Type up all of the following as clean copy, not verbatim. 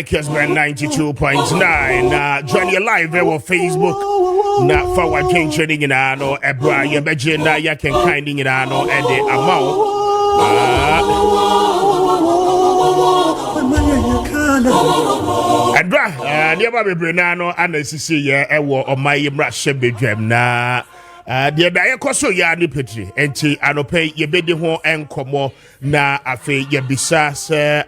Kessben 92.9. Join you live there on Facebook. Na forward king training in ano ebra ye beje na ya ken kinding in ano e de amount ebra de ba bebre na no anasisi ye ewo omaye mra hye bedwam na de da ye koso ya ni petri enti anope ye bedi ho enkomo na afi ye bisa se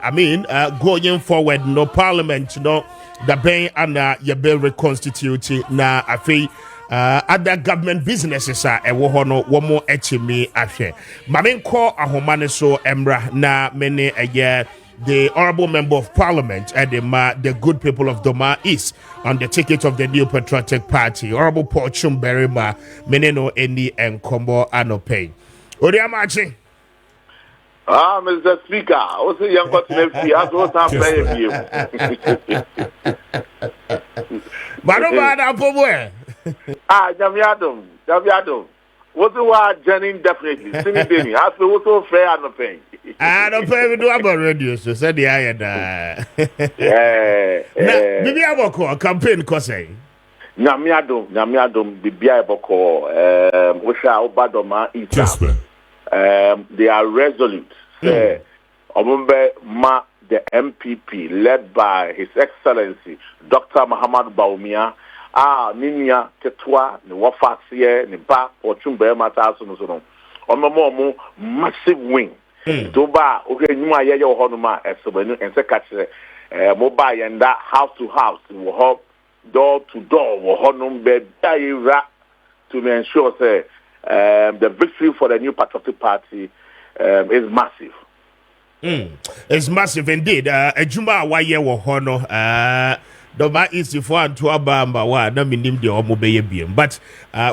going forward no parliament no the ben and your bill reconstitute na afi other government businesses ewo ho no wo mo echimi ahwe mamenko ahomane so emra na mene the honorable member of parliament the good people of Doma East on the ticket of the New Patriotic Party honorable Paul Chumberima mene no eni enkombo anope Maakye. Mr. Speaker, also young continent fee, I don't have playing you. Jamiadum. What's the word, Jenny? Definitely. Sing it, Benny. I feel so fair and no pain. I don't pay with about radio, so said the iron. Maybe I will call a campaign, Cosay. Jamiadum, the Bia Boko, which are Obadoma, Kessben. They are resolute. Ma the MPP led by His Excellency Dr. Muhammad Baumia, Ninia Ketwa, the Wafasie, the Ba, or Chumberma Tasun, on massive wing. Toba, okay, Numa Yayo Honoma, and Secretary, mobile and that house to house, will hop door to door, will honum bed, to ensure, say, the victory for the New Patriotic Party is massive. It's massive indeed. Ejuma waye wo hono. Doma East for Antuabamba wa na minim de omo beye biem. But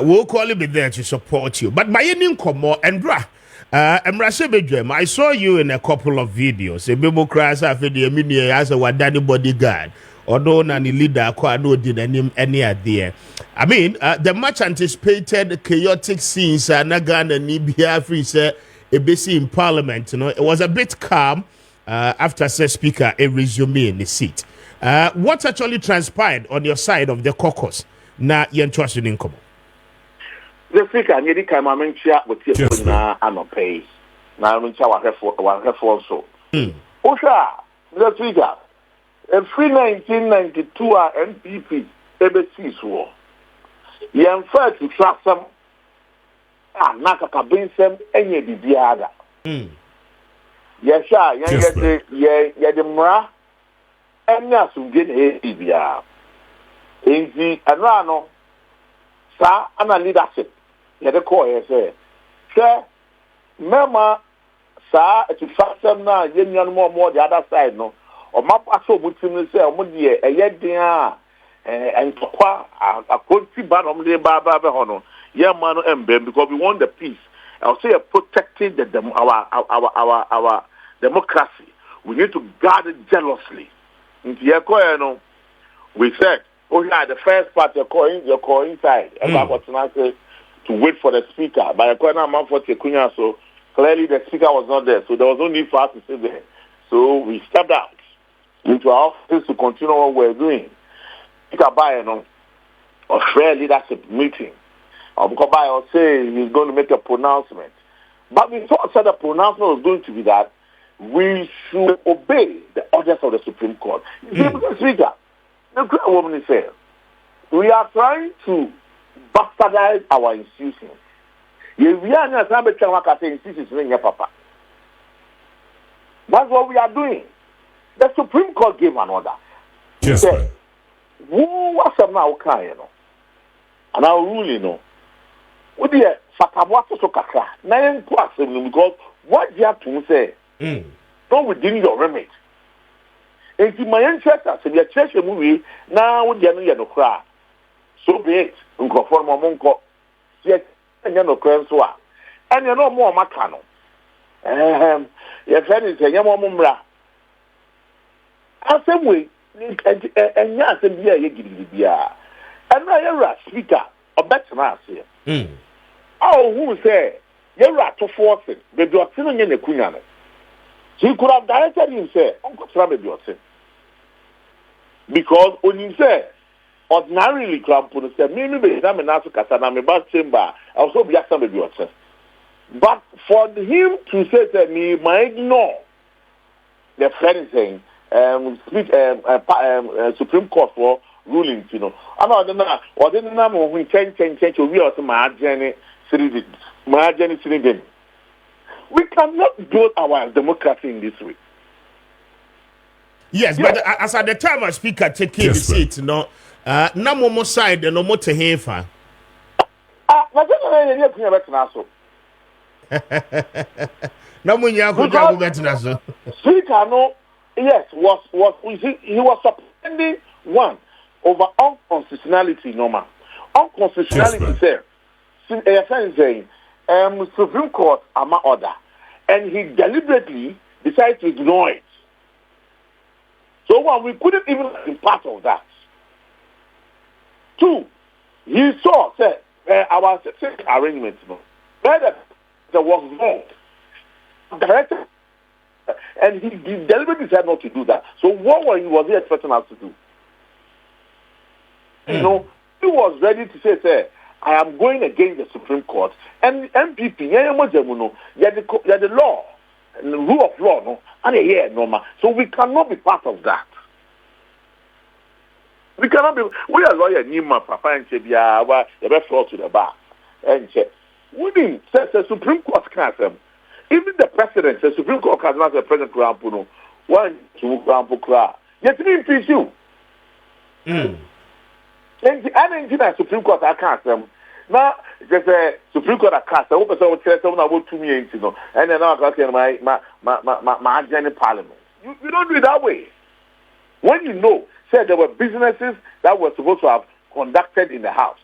we'll call be there to support you. But my enin komo Endra. Emrase bedwem. I saw you in a couple of videos. A memo crash after the mini as a wadani bodyguard. Although nani leader kwa no did any idea. The much anticipated chaotic scenes Nagana ni Biafri say ebesi in parliament, it was a bit calm after said speaker a resume in the seat. What actually transpired on your side of the caucus? Na yen trust in income. The speaker nearly came and chat with you na anope. Na mencha wa hefo so. Osha, the speaker. In 1992 NPP ebesi so. Yen first to track some naka kabinsem enye bibiada. Yesha ye mra enya sungene bibia. Enzi anano sa ana leadership. Ye de call ye say mema sa to track some na ye nyan more the other side no. O map aso mutim say o mo de eye din a entokwa akonti ba no de ba be hono. Yeah, man, because we want the peace. I'll say protecting our democracy. We need to guard it jealously. We said, the first part you're calling inside. To wait for the speaker. But so clearly the speaker was not there, so there was no need for us to sit there. So we stepped out into our office to continue what we're doing. Speaker by a fair leadership meeting. Kobai say he's going to make a pronouncement. But we thought that the pronouncement was going to be that we should obey the orders of the Supreme Court. Mr. Speaker, the great woman is saying, we are trying to bastardize our institutions. That's what we are doing. The Supreme Court gave an order. Yes, said, who was now and our ruling, what the Fatawato Sokaka, 9 plus because what you have to say, not within your remit. And in my interest, as a church movie, now we are no cry. So be it, Uncle for Monco, yet, and you know, Cranswa, and you know more Macano. Your friend is a young woman. As some way, and yes, and be a giddy. And I am a speaker, or better mass here. Oh, who say, you're right to force it, but you're sitting in the Kunyana. He could have directed him, say, Uncle Travel, you're saying. because when you say ordinarily Krampo say me be na me na so kasa na me back chamber I also be ask be yourself. But for him to say that me might ignore the friend saying Supreme Court for rulings, you know. I know didn't know when change we also my journey we cannot build our democracy in this way. Yes, but as at the time a speaker taking the seat, no more side no more to hefa. No more better. Speaker no, yes, he was suspending one over unconstitutionality normal. Unconstitutionality sir. Saying Supreme Court ama order, and he deliberately decided to ignore it. So one, we couldn't even be part of that. Two, he saw our arrangements, where there was wrong, directed, and he deliberately decided not to do that. So what was he expecting us to do? You know, he was ready to say, I am going against the Supreme Court and MPP. The law, and the rule of law, no, and here normal. So we cannot be part of that. We cannot be. We are lawyer Nima Papa and Chebia. The best fall to the bar and check. We didn't say the Supreme Court can't. Even the president, the Supreme Court has not the president Krampuno. One to Krampu. Yet we impeach you. And the Supreme Court I can't. Now, just a Supreme Court cast. I hope I will tell someone about 2 years, you know, and then I'll go to my general parliament. You don't do it that way. When you know, said there were businesses that were supposed to have conducted in the house.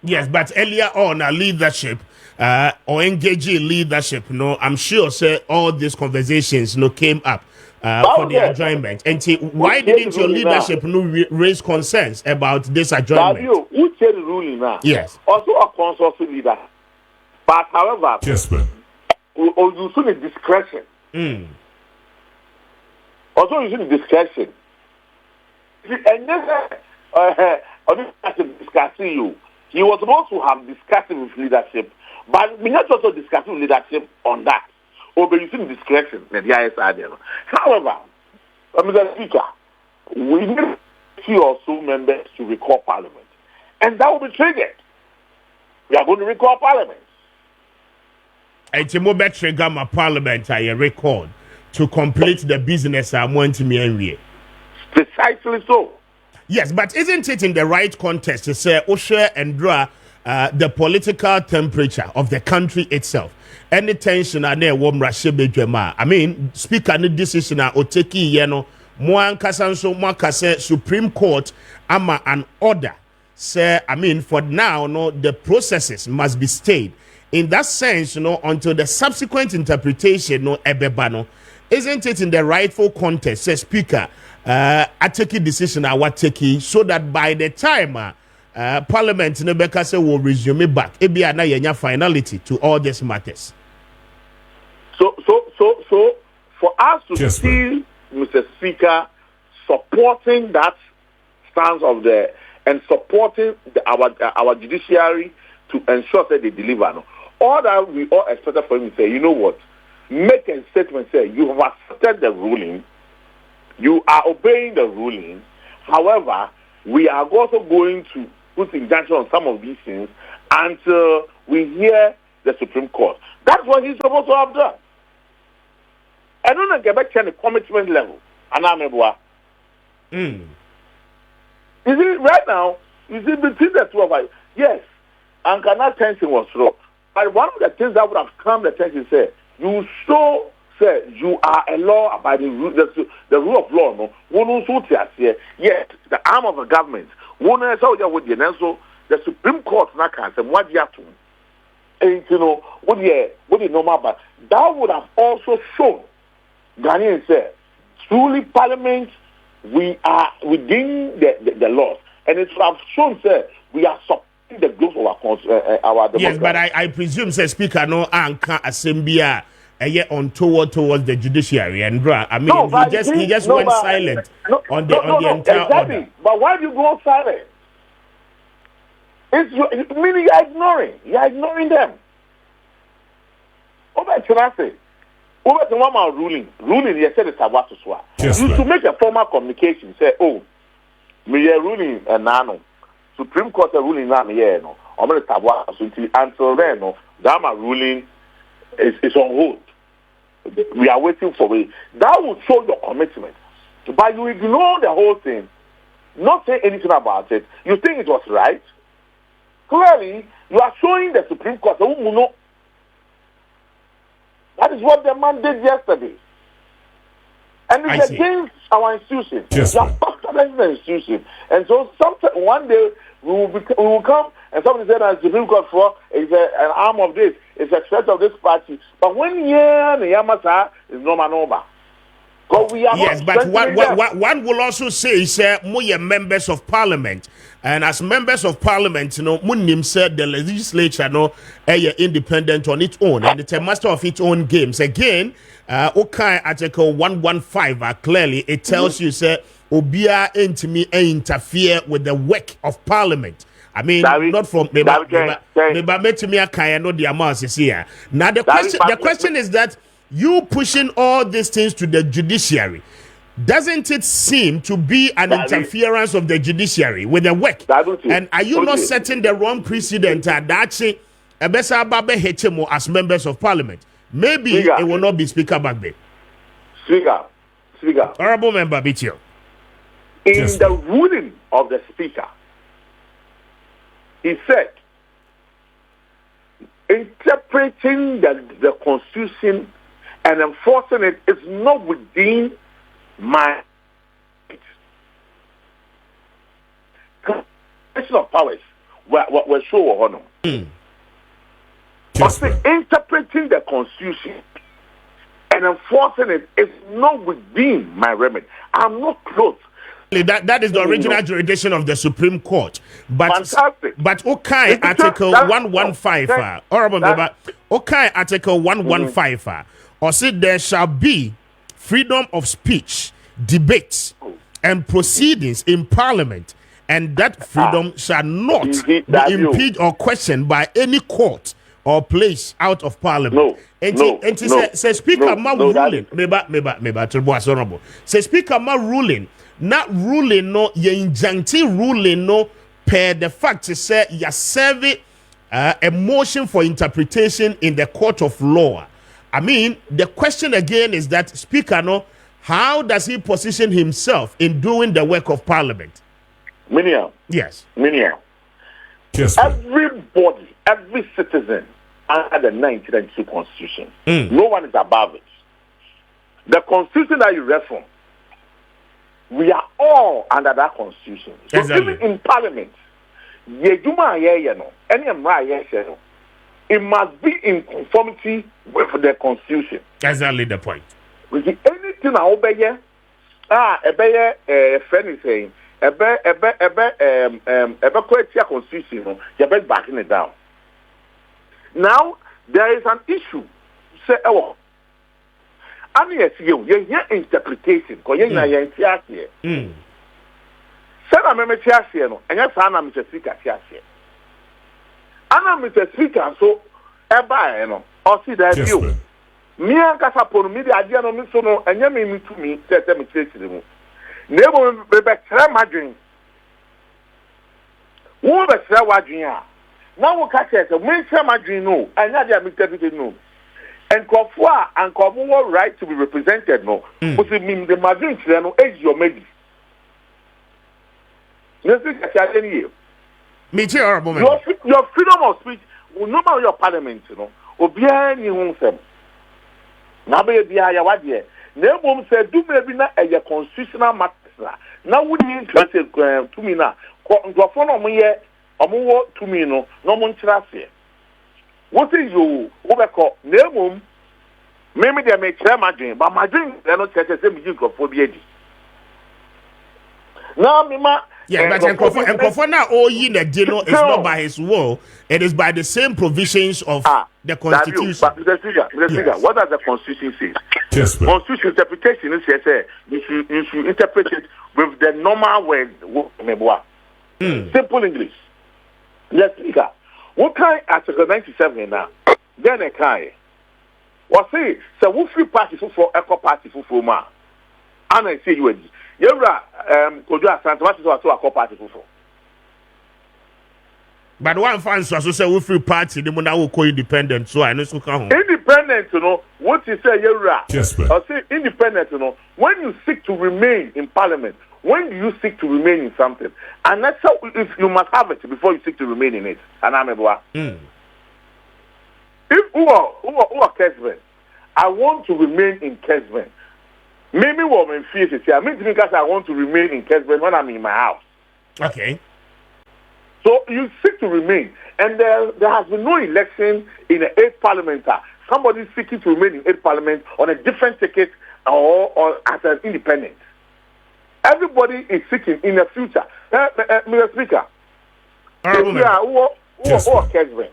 Yes, but earlier on, leadership or engaging leadership, no, I'm sure, sir, all these conversations, no, came up. For the adjournment. And why didn't your leadership raise concerns about this adjournment? Who said the ruling now? Yes. Also a consortium leader. But however, Kessben. You see the discretion. Also you see the discretion. And then discussing you. He was supposed to have discussing with leadership, but we not also discussing with leadership on that. Or you see discretion that the ISR. However, Mr. Speaker, we need 3 or so members to recall Parliament. And that will be triggered. We are going to recall Parliament. And to move trigger my Parliament, I record to complete the business I want to me. Precisely so. Yes, but isn't it in the right context to say, Osher and draw the political temperature of the country itself? Any tension I mean, speaker no decision or taking yeno Moan Kasanso Makase Supreme Court ama an order. Say, I mean, for now, no, the processes must be stayed. In that sense, you know, until the subsequent interpretation, no, ebebano, isn't it in the rightful context, say speaker, I take a decision I want take so that by the time Parliament will resume back. It be a finality to all these matters. So for us to see Mr. Speaker supporting that stance of the and supporting our judiciary to ensure that they deliver. No? All that we all expected for him to say, you know what? Make a statement, say you have accepted the ruling, you are obeying the ruling. However, we are also going to put injunction on some of these things until we hear the Supreme Court. That's what he's supposed to have done. I don't know, get back to the commitment level. You see, right now, you see, between the two of us, yes, and cannot tension was wrong. But one of the things that would have calmed the tension is, you show, say, you are a law-abiding the rule of law, no? Yes, the arm of the government. The Supreme Court na can say what you have to, and you know what the normal, but that would have also shown Ghanaians say truly Parliament we are within the laws, and it would have shown say we are supporting the growth of our democracy. Yes, but I presume say Speaker no anka assembly untoward towards the judiciary and I mean no, he just went silent on the entire exactly. order. But why do you go silent? It's meaning you're ignoring them. Over the one ruling, you said it's about to swear. You to make a formal communication, say, oh, me a ruling and nano. Supreme Court a ruling now, yeah, no. I'm going to tabwa until then, no. That ruling is on hold. We are waiting for it. That will show your commitment. But you ignore the whole thing, not say anything about it. You think it was right. Clearly, you are showing the Supreme Court. That is what the man did yesterday. And it's against our institution. Yes, you are against the institution. And so one day we will come and somebody said that the Supreme Court is an arm of this, it's a threat of this party. But when the Yamasa is no man over. Yes, but one will also say, sir, we are members of parliament. And as members of parliament, Munim said the legislature independent on its own, and it's a master of its own games. Again, okay, Article 115, clearly it tells you, sir, Obia interfere with the work of parliament. I mean, not from maybe me a kind of the amount is here. Now the question is that you pushing all these things to the judiciary, doesn't it seem to be an interference of the judiciary with the work? And are you not setting the wrong precedent that as members of parliament? Maybe it will not be Speaker back then. Speaker. Honorable Member Bichio. In the ruling of the Speaker, he said, interpreting the Constitution and enforcing it is not within my separation of powers. We're sure or no. But interpreting the Constitution and enforcing it is not within my remit. I'm not close. That is the original jurisdiction of the Supreme Court. But fantastic. But okay, Article 115. Honorable Member, okay, Article 115. Or said there shall be freedom of speech, debates, and proceedings in Parliament, and that freedom shall not be impeded or questioned by any court or place out of Parliament. Say Speaker ma ruling. Meba say Speaker ma ruling. Not ruling no ye injunctive ruling no per the fact to say you serve a motion for interpretation in the court of law. I mean, the question again is that Speaker, how does he position himself in doing the work of Parliament? Yes. Everybody, every citizen under the 1992 Constitution, no one is above it. The Constitution that you read from, we are all under that Constitution. So even in Parliament, it must be in conformity with the Constitution. Exactly the point. Anything I obey, a friend is saying, Constitution, you're best backing it down. Now, there is an issue. Say, and yes, you hear interpretation, because you're here. Say, I'm a Tiasia, and yes, I'm a Speaker Tiasia. I'm Mr. Speaker, so or see that view. Me and Casapon, me the idea of me so no, and you mean to me, tell me to the never be better, my dream. What a sell dream. Now we catch it, when my dream no, and not the Mr. no. And Kofua and Komo right to be represented no, but it means the Madrid, no, age your maybe. Let's think at any year. Your freedom of speech will no matter your parliament, Obia ni home. Now be a wadi. Name said, do maybe not a constitutional matter. Now would you interested to me now? Go for no more to me, no one trust. What is you overcall? Name maybe they may share my dream, but my dream, they're not set the same for phobia. Now, Mima. Yeah, but Nkofo na oyi na dino is not by his will. It is by the same provisions of the Constitution. But Mr. Speaker, what does the Constitution say? Yes, Constitution interpretation is you should interpret it with the normal word. Simple English. Yes, Speaker. What kind Article 97 now? Then a kind. What say? So we free party for eco party for ma. And I say you would. You're could you ask what is what to eco party for? But one fans also say we free party, the money will co-independent, so I know so come. Independent, what you say, you're right. Yes, sir. I say independent, when you seek to remain in parliament, when do you seek to remain in something? And that's how if you must have it before you seek to remain in it. And I'm a If who are Kessben, I want to remain in Kessben. Maybe what I'm feeling here. I mean because I want to remain in Kessben when I'm in my house. Okay. So you seek to remain, and there has been no election in the 8th parliament. Somebody seeking to remain in 8th parliament on a different ticket or as an independent. Everybody is seeking in the future. Mr. Speaker, who are Kessben?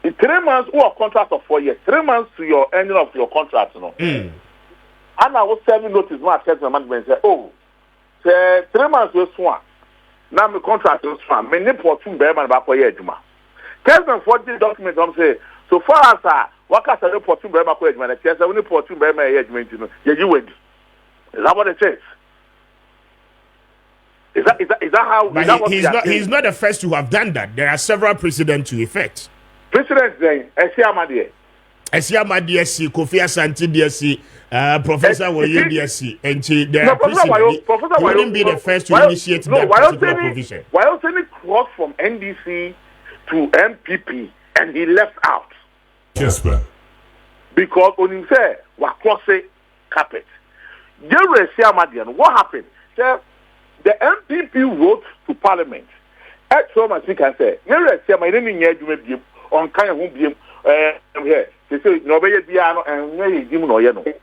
In 3 months, who are contract of 4 years? 3 months to your ending of your contract, And I was serving notice when Kessben management said, say 3 months was sworn. Now my contract is from many portion bear man back for year juma. Kessben 40 documents say so far as what can say portion bear back for year juma. Kessben only portion bear man year juma. You win. Is that what it says? Is that how? But is that what he's not the first to have done that. There are several precedents to effect. President then Esiamade. DSC, Kofi Asante DSC, Professor Woye DSC, and there are precedents. He wouldn't be the first to initiate that particular provision. Why else any cross from NDC to MPP and he left out? Yes, sir. Because when he said, what cross carpet. What happened? So, the MPP wrote to Parliament. Actually, as we can say, on kind of here. They say nobody piano and no. And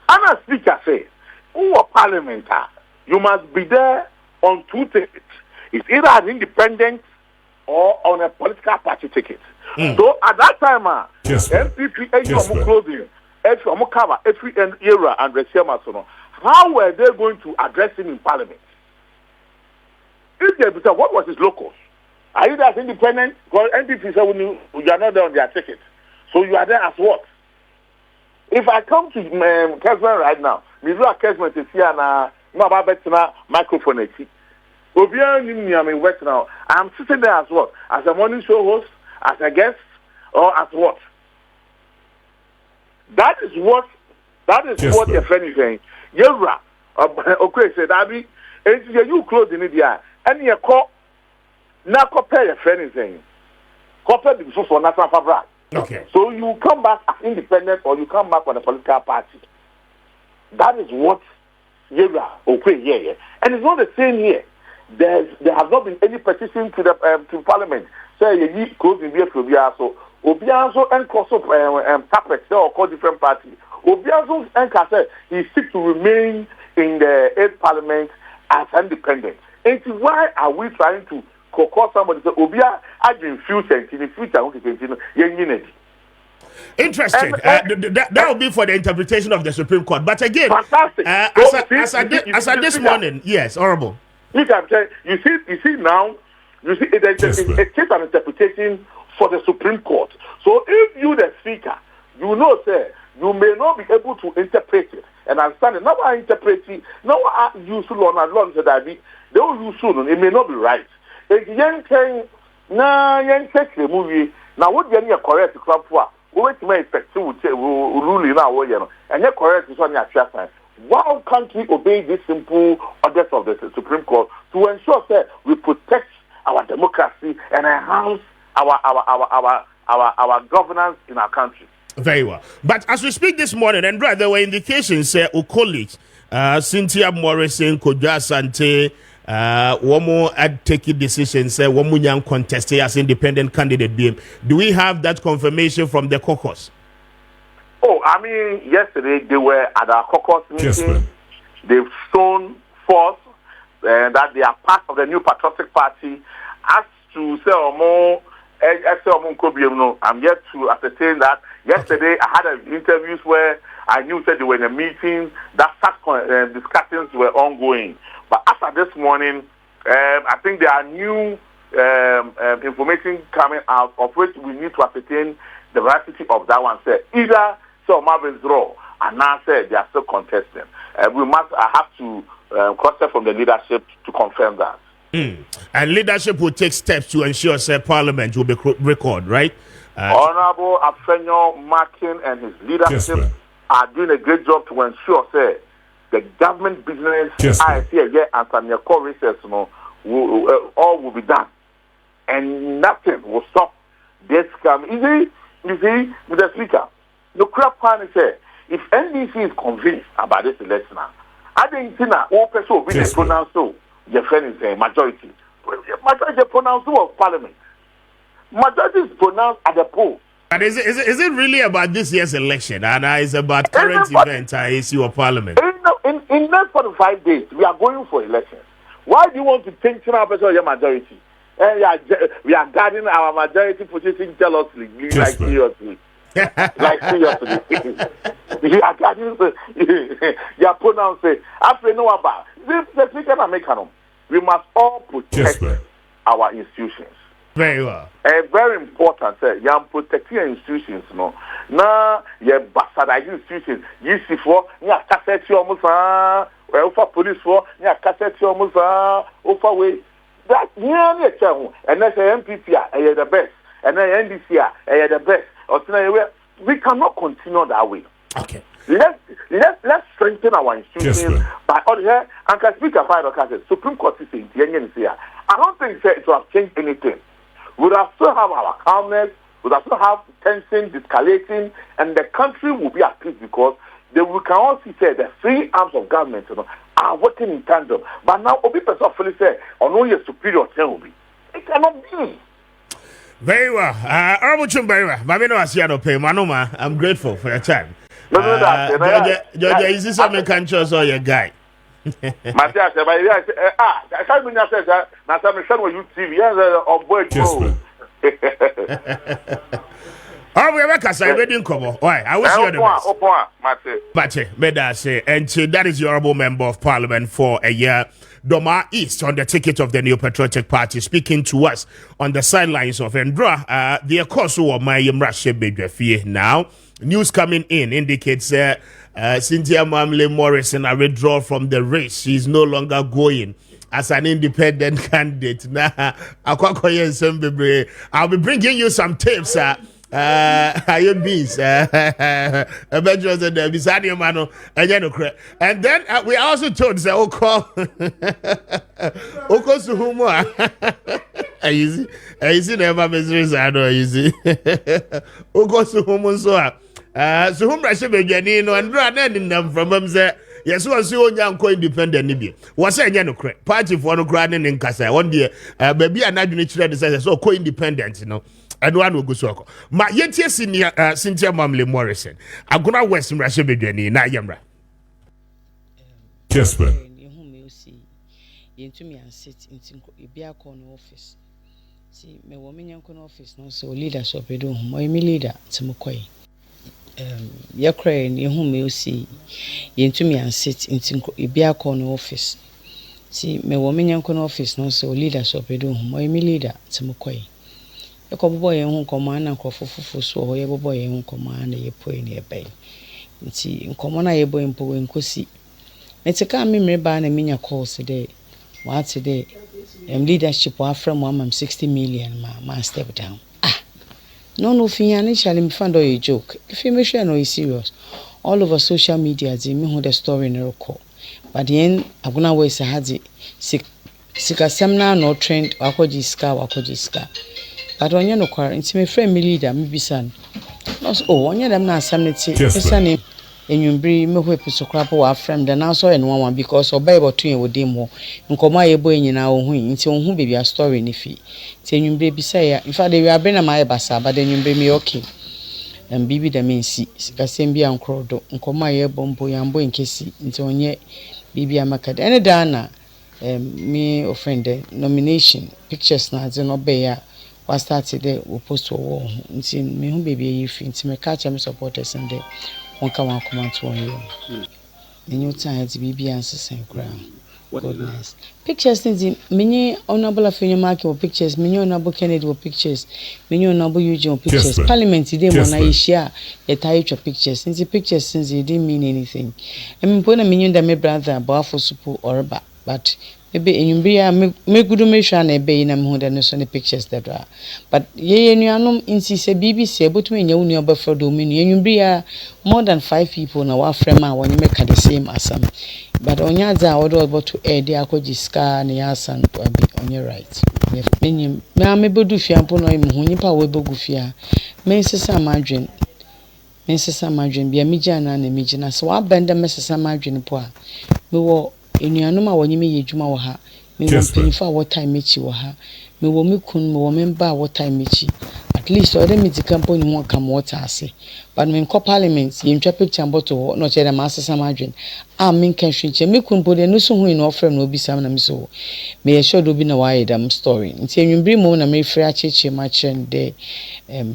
as speaker say, who are parliamentary, you must be there on 2 tickets. It's either an independent or on a political party ticket. So at that time, MPP closing, every cover, every era and Resiamasono. How were they going to address him in parliament? If they said, what was his locus? Are you there as independent? Because MPP said you are not there on their ticket. So you are there as what? If I come to Kessben right now, me do a Kessben to see na about better microphone. I'm sitting there as what? As a morning show host, as a guest, or as what? That is what your friend is saying. Yera, okay, said Abi, and you close in India, and you call now compare your friend is saying. Compare the for national fabric. Okay. So you come back as independent or you come back on a political party. That is what Yera, okay, yeah. And it's not the same here. There has not been any petition to the to Parliament. Say you close in Biafra, so Obianso and cross up carpet or call different party. Obianso and say he seeks to remain in the 8th Parliament as independent. And why are we trying to call somebody say Obia in future who can continue? Interesting. That will be for the interpretation of the Supreme Court. But again, fantastic. As at this morning, yes, horrible. You see now, it's an interpretation for the Supreme Court. So if you, the speaker, you know, sir, you may not be able to interpret it and understand it. Now I interpret it. Now I use law said that they will use soon. It may not be right. If young thing, young text the movie. Now what you correct crop for? Wait to make effect to ruling now, and you're correct is on your chest. Why can't we obey this simple orders of the Supreme Court to ensure that we protect our democracy and enhance our governance in our country? Very well. But as we speak this morning, and there were indications, colleagues, Cynthia Morrison, Kodja Asante, one more taking decisions, one more young contested as independent candidate. Do we have that confirmation from the caucus? Oh, I mean, yesterday they were at our caucus meeting. They've shown force that they are part of the new patriotic party. As to say more, I'm yet to ascertain that. Yesterday, I had interviews where I knew that they were in a meeting, that such discussions were ongoing. But after this morning, I think there are new information coming out of which we need to ascertain the veracity of that one. Say either Marvin's draw and now say they are still contesting. We must have to cross-check from the leadership to confirm that. And leadership will take steps to ensure Parliament will be recorded, right? Honorable Afenyo Maakye and his leadership are doing a great job to ensure the government business I see again and some core research all will be done. And nothing will stop this scam. You see, Mr. Speaker, the crap plan is if NDC is convinced about this election, I think all person will be pronounced so. Your friend is a majority. Majority pronounced of Parliament. Majority is pronounced at the poll. But is it really about this year's election? And it's about current events at ACU or Parliament? In next 45 days, we are going for elections. Why do you want to think to our majority? We are guarding our majority position jealously, like seriously. Like seriously. We are guarding your pronouns say, after know about the speaker American, we must all protect our institutions. Very well. Very important, you protect your institutions, no. Now, you bastardize institutions. You see for you cassette your musa, for police for you cassette your musa, over way. That nearly a channel, and that's the MPP, are the best, and the NDC are the best. We cannot continue that way. Okay. Let's strengthen our institutions by all here. And can speak about the Supreme Court is in the I don't think it will have changed anything. We will still have our calmness. We will still have tension escalating, and the country will be at peace because we can also say the three arms of government are working in tandem. But now, Obi person fully say, "Oh your superior will be." It cannot be. Very well. Honorable Chumbarima, Mamino Asiano Pay Manoma, I'm grateful for your time. Georgia, is this something conscious or your guy? Matthias, I can't mean that. Now, some son will you TV or boy. Oh, we have a say wedding cover. Why? I wish you the best. But Meda say, and that is the honorable member of Parliament for a year. Doma East on the ticket of the New Patriotic Party, speaking to us on the sidelines of Endra. The course of my Yamrashe Bedwefie now. News coming in indicates Cynthia Mamle Morrison a withdrawal from the race. She is no longer going as an independent candidate. I'll be bringing you some tapes. And then we also told the Oko Suhumo. Easy never miseries. I know easy. Oko Suhumo so Suhum Rashabejanino and running them from them. Yes, was your young co-independent Nibi. Was a Yanocre party for no granting in Casa one day, baby, and I didn't say so co-independent, you know. And one will go so. My yet senior Cynthia Mamle Morrison. I'm going to West Russia Bedeni, Nayamra. Kessben. You see, into me and sit in Bia corner office. See, me woman young office, no so leaders of Bedon, my leader, Timokoi. Your crane, you see, into me and sit in Bia corner office. See, me woman young office, no so leaders of Bedon, my leader, Timokoi. A couple boy who command and coffee for so a boy who command a point nearby. See, in common, I boy in Poe and Cossy. It's a coming ban a mini course today. What's today? Leadership from 160 million, ma step down. Ah, no, Fianny shall him find a joke. If you may share no is serious, all over social media, they me who the story in a recall. But the end, I'm gonna waste a hazy sick a seminar no trend, Wakojiska. But when you know, it's my friend, me leader, me be son. No, oh, one of them now, sanity, son, and you bring me whip so crap our friend, and also and one because obey what to you with demo, and come my boy in our wing, until whom be a story in if he. Tell you, baby, say, in fact, they are bringing my bassa, but then you bring me okay. And baby, the main see, Cassambia and Crodo, and come my bomb boy and boy in Casey, until yet, baby, I'm a cat, and a dana. me offend the nomination pictures na ze no be ya was started there we post to war nti me hu baby yi fi nti me catch me supporters and there won ka wan comment to you the new time to be answer crown goodness pictures nti me honorable afenyo mark your pictures me honorable Kennedy your pictures me honorable Eugene pictures parliament dey mo na yeshia ye tie your pictures nti pictures since it didn't mean anything I mean put na me my brother about for support or ba but maybe in Umbria me good me sure na be na me hu the so the pictures that are but ye nuanom insi se BBC but me nya unu obafro do me in Umbria more than 5 people na wa frame a woni make the same asam but onya za odo about to air dey akoji ska na yasan on your right me bedu fia mpo no me hu nipa we bogu fia me sesa madwen bia me jana na me jina so wa benda me sesa madwen po a me wo enuanom a wonye me yedwuma wo ha me wo mpanyifo a wo time mechi wo ha me wo me kun me wo memba a wo time mechi at least order me di company mo kam water ase but me ko parliament ye ntwa picture mboto no chere ma asesa madwen a me kan hwinche me kun bo de no so hu no ofre no obi sam na me so me ye sure do bi na why dam story nti enwumbri mo na me free acheche ma chen de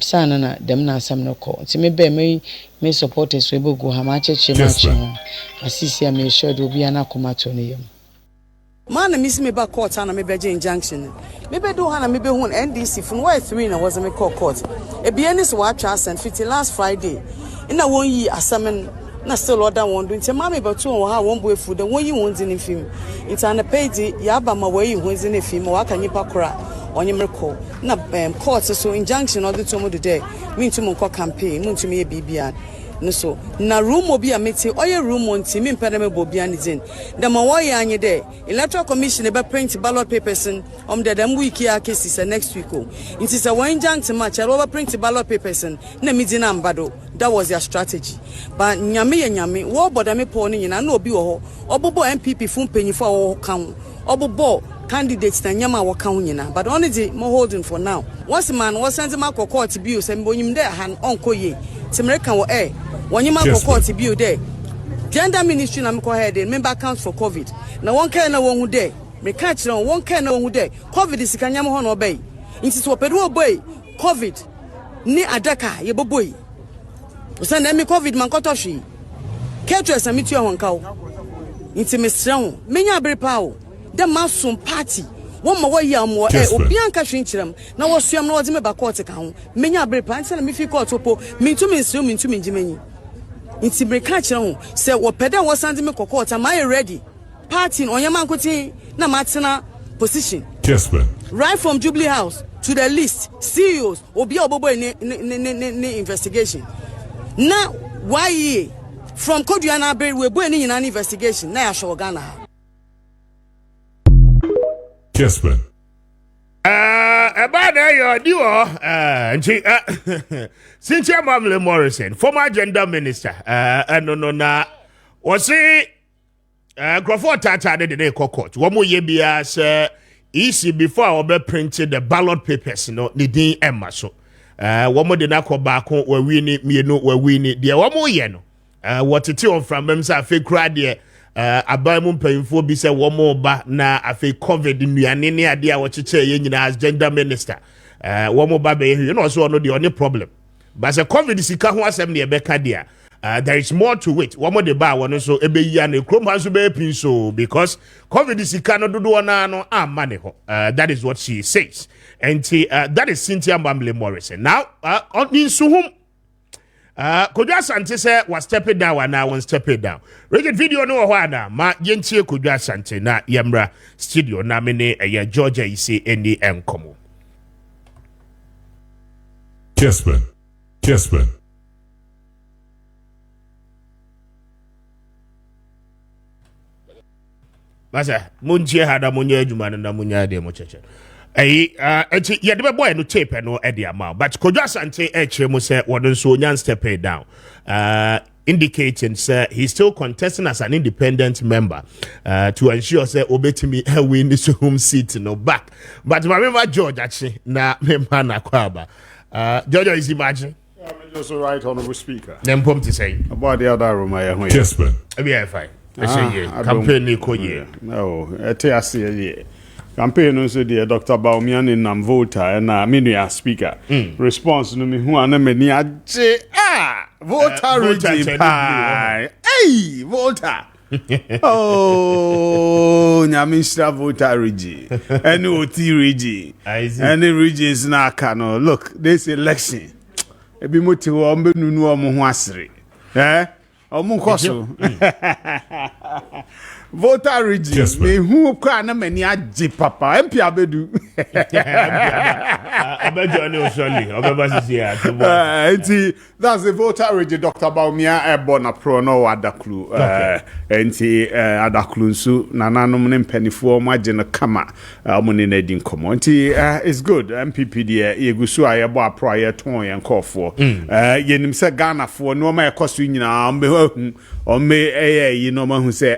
sana na dem na asam no ko nti me be me supporters we bogu ha ma acheche ma chen asisi me sure do bi na komato ne yam man miss me back court and me beje injunction me be do hana me be hu NDC fun why 3 na was me court e be any so atwa and 50 last Friday ina won yi asamen na still order won do nti ma me betu won ha won boy food won yi won zin film it an page ya ba ma won yi won zin film wa kan yipa kora onye mreko na court so injunction order to mo de me ntu mo campaign mo ntu me bibia no so na room obi a meti oye room onti me mpede me bobia ni zin the ma wo ya anye de electoral commission be print ballot papers on the dem week ya cases next week o it is a one junct match over print ballot papers na me din ambado that was their strategy but nyame ye nyame wo boda me po ni nyina na obi wo ho obobo MPP fun panyifo wo kan obobo candidates na nyama wo kan nyina but only the mo holding for now once man was sent ma court bill say mbonyim de han onkoye timereka wo wanyima court bill there gender ministry na me ko head member account for covid na won kai na won hu there me ka kire won kai na won hu there covid sikanyam ho na obey nti so pedu obey covid ni adaka ye boboy usan na me covid man ko tohwe ketres na me tu ho nkawo nti me sreho menya abrepa o the masum party won ma wayi amo obi anka hwenkyerem na wosuam na wode me ba court ka ho menya abrepa nti na me fi court opo me ntu me nsrew me ntu me ngimanyi nti breka kire ho se wo pede wo sande me court am I ready party onyama nkoti na matena position Kessben right from Jubilee House to the list CEOs obi obobo ni investigation na why from Koduana Bay we bo ni nyina investigation na ya show Ghana Kessben about your duo, Cynthia Mamle Morrison, former gender minister, no, was it Crawford Tata de day court. One more year be as easy before I be printed the ballot papers, no, the day Emma so. One more than I call back home where we need me, no, where we need the one more year, no. What it is from them, say, fake crowd abamu mpanyimfo bi se wo mo ba na afei covid nnuane ne ade a wo cheche ye nyina as gender minister wo mo ba be you know so no the only problem but se covid sika ho asem ne be ka dia there is more to it wo mo de ba wo no so ebe yi na krom ha so be pin so because covid sika no dodo na no amma ne ho that is what she says and that is Cynthia Mamle Morrison now on insuhum Kodwa Asante say was stepping down and now one stepping down. Read video no hwana ma yentie Kodwa Asante na yemra studio na mene Georgia isi eni enkomo. Kessben Masa munchie hada munye adwuma na munye ade mo cheche. Enti ye de boy no tape no e dey amount but Kodwa Asante e mu say won so nyan step down indicating say he's still contesting as an independent member to ensure say obetimi win this home seat no back but remember George actually na member na kwaba George is imagine I'm just right honorable speaker them pom to say about the other room I Kessben be fine I say campaign ko ye. No, etiase campaign no so the Dr. Baumian in nam voter and media speaker. Response no me hu ana mani age voter regime. Hey, voter. Oh, Nyamisha voter regime. Any OT regime. Any regions na kano. Look, this election. Ebi moti wo ombe nunu omo ho asere. Omo koso. Voter regime. Me hu kwa na mani age papa. MP abedu. Abedu ani osoli. Obeba sisi ya. That's the voter regime. Dr. Baumia Ebona Pro no Adaklu. Enti Adaklu nsu nananom ne mpanifo maje no kama omone na din komo. Enti it's good. MPP de yegusu ayebo apro ayeton yen kofo. Yenim se Ghana fo no ma ekoso nyina ombe yi no ma hu se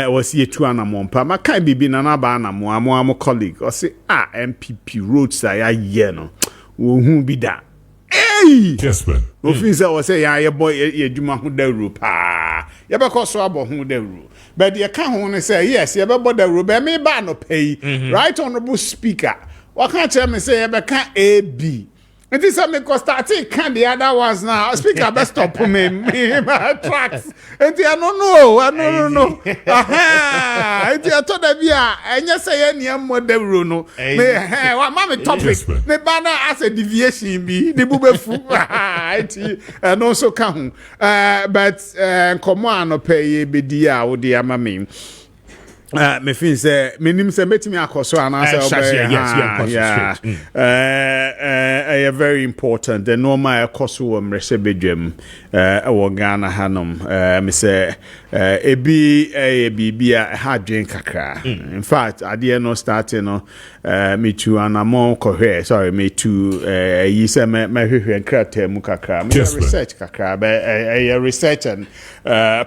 was ye two anamompa maka bibi na na ba na mo colleague o say MPP roads ya ye no wo hu bi da Kessben officer was say ya boy ye dwuma ho dawru pa ye be koso abo ho dawru but ye ka ho ne say yes ye be bo dawru be me ba no pay right honorable speaker what can tell me say ye be ka AB. It is something because starting can the other ones now. Speaker, best stop me my tracks. And I don't know. Aha. And I told them and you say any more de Bruno. What mommy topic? Me banner as a deviation be the bube fu. And also come. But come on, pay be dear or dear mammy. Me fin say menim say metimi akoso anase a very important the normal akoso mrese bedwam e Ghana hanom me say ebi bibia ha dwen kakra in fact ade no starting no me tu anamon kohwe sorry me tu yi say me hwehwe krata mu kakra me research kakra be research and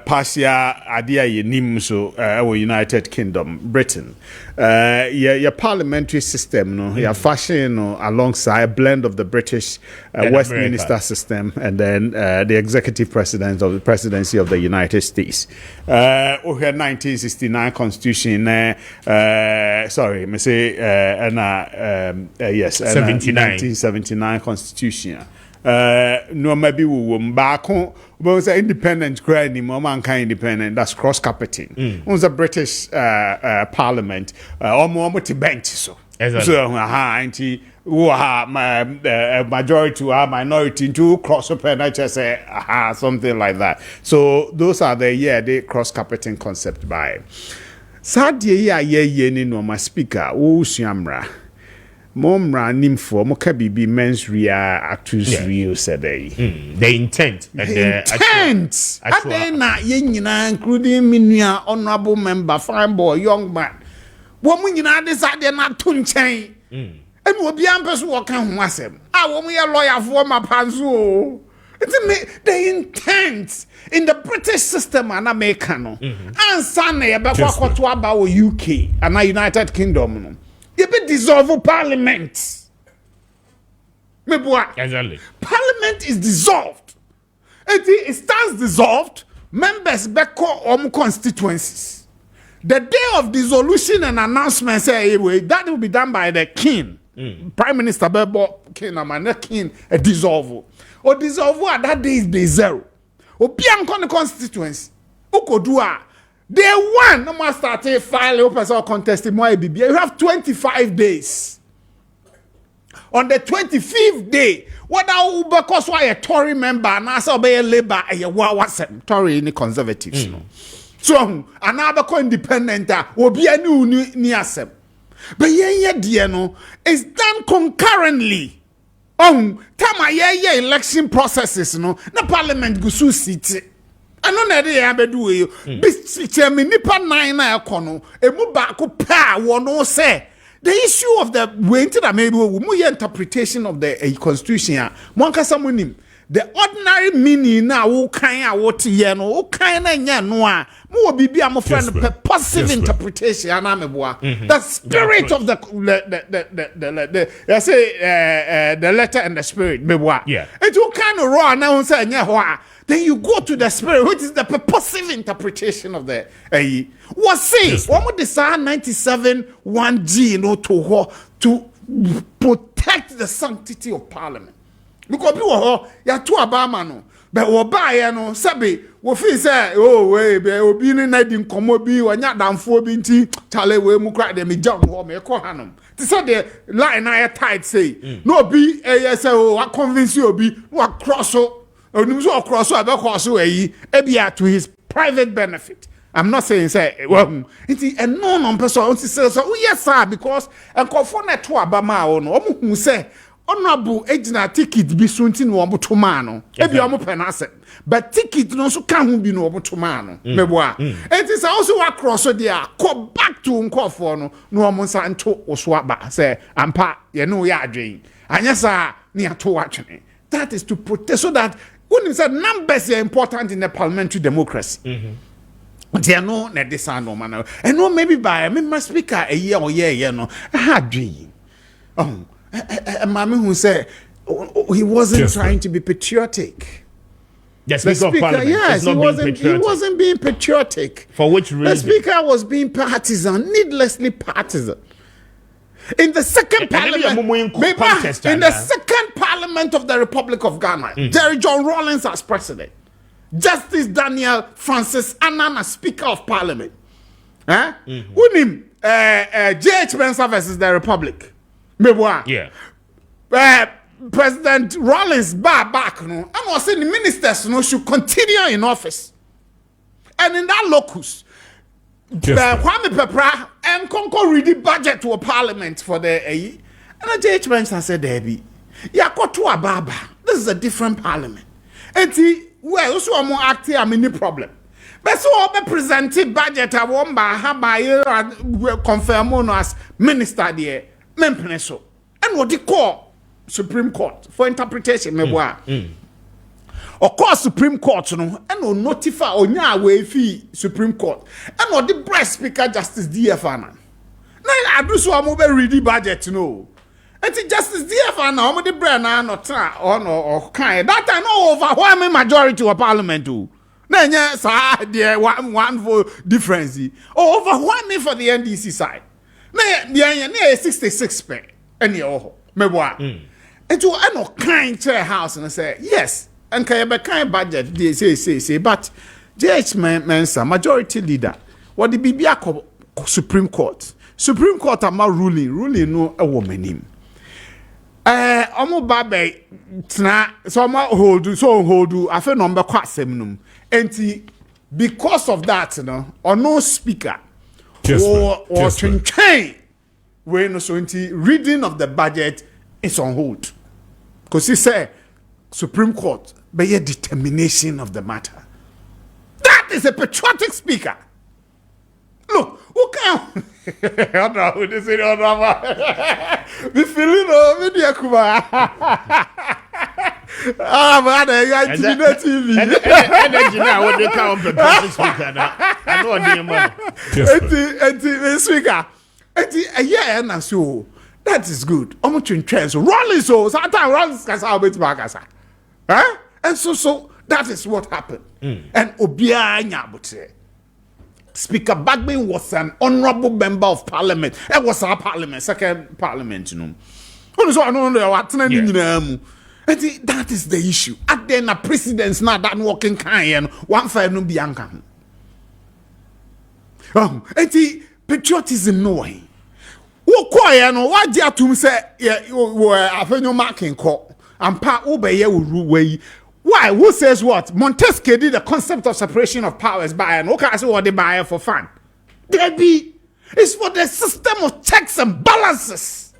partial ade ye nim so United Kingdom, Britain. Your parliamentary system, no, your fashion no, alongside a blend of the British Westminster system and then the executive president of the presidency of the United States. We had 1969 constitution. Sorry, me say yes, 1979 constitution. No maybe we will back home. But say independent cry ni man kind independent that's cross carpeting. On the British parliament almost to bench so anti my majority or minority to cross up and I just say something like that. So those are the cross carpeting concept by Sadia ye ni no my speaker wo suamra Momra nimfo moka bibi men's real actors real said the intent and the na ye nyina including minua honorable member fine boy young man wo mu nyina de sade na to nchen emi obi ampeso wo ka ho asem wo mu ye lawyer for mapanzo the intent in the British system and America no ansa na ye be kwakoto aba wo UK and United Kingdom no you be dissolve parliament. Exactly. Parliament is dissolved. It stands dissolved. Members back constituencies. The day of dissolution and announcement say that will be done by the king. Prime Minister Bebo King and king a dissolve. Or dissolve that day is day zero. Or bianco constituency. Ukodua. Day one, no more start a file open or contesting more BB. You have 25 days. On the 25th day, what are because why a Tory member and also be a Labour a Tory any conservatives no. So another independent will be a new niasem. But yeah dear no is done concurrently. Time a election processes no na parliament go so city. I know that they have do you. Chairman Nipa 9 na ekono. Emu ba ko pa wono say the issue of the way that maybe we interpretation of the constitution. Monka samunim. The ordinary meaning na wo kan a what ye no wo kan na nya no a mo bibi am friend positive interpretation na meboa. The spirit of the I say the letter and the spirit meboa. Yeah. It wo kan no raw now say then you go to the spirit, which is the purposive interpretation of the was say one more the 97 1G, to protect the sanctity of Parliament. Because people ya to Obama no, but we buy no sabi we feel say obi ni na di nkomo bi onya damfo bi nti chale we mu kra dem jam ho me ko hanom. Ti say the line na tight say no obi say wa convince obi wa cross onim so cross abe cross e bia to his private benefit. I'm not saying say well it's a no person say so yes sir because enkofo na to Obama o no omo hu say honorable ejina ticket bi so nti no oboto ma no e bi omo penase but ticket no so ka hu bi no oboto ma no meboa it is also wa cross there go back to nkofo no omo nsa nto oso aba say ampa ye no ya adwen anya sa ne ato watwene that is to protest so that when said numbers are important in the parliamentary democracy there no na disa no man and no maybe by me speaker a year or year no ha dream Mami who said he wasn't trying to be patriotic. The speaker of Parliament, yes, he wasn't being patriotic. For which reason? The speaker was being partisan, needlessly partisan. In the second parliament, in the second parliament of the Republic of Ghana, Jerry John Rawlings as president, Justice Daniel Francis Annan as Speaker of Parliament. Unim J.H. Spencer versus the Republic. Yeah. President Rawlings back no, and was saying the ministers no should continue in office. And in that locus, Kwame Appiah and Conco read the budget to a parliament for the and J.H. Spencer said, Debbie, Yako to Ababa. This is a different parliament. And well, also a more active mini problem. But so I presented budget I won by Habaye confirm on as minister there. Mempeneso. And what they call Supreme Court for interpretation. Of course, Supreme Court, and no notify on your way fee Supreme Court. And what the breast speaker Justice DFana. Now I do so I'm over ready budget, And the Justice DFana, I'm the brand or kind. That I know overwhelming majority of parliament too. Then yes, there one vote difference. Overwhelming for the NDC side. Near 66 pay. Any meboa. And to I know kind chair house and I say, yes, and kind budget, they say, but JH Mensa, majority leader, what the BBA Supreme Court. Supreme Court are ruling no a woman him. Omo babe tna so hold I feel number quite seminum. And because of that, or no speaker. Or change when so reading of the budget is on hold because he said Supreme Court by a determination of the matter. That is a patriotic speaker. Look, who can the feeling of media Kuba. Man, I TV. And now what they call patriotic speaker now. I know the man. Speaker. Yeah, and so that is good. I'm going to train. So Rawlings, so sometimes Rawlings can say bit back as and so that is what happened. And Obia Nyabote. Speaker Bagby was an honorable member of parliament. It was our parliament, second parliament, So I know what that is the issue. At then a precedence now that working kind 1-5 no bianca. Patriotism no way. What dear to say, I've marking call and part obey way. Why? Who says what? Montesquieu did the concept of separation of powers by and okay, so what they buy for fun. Debbie, it's for the system of checks and balances.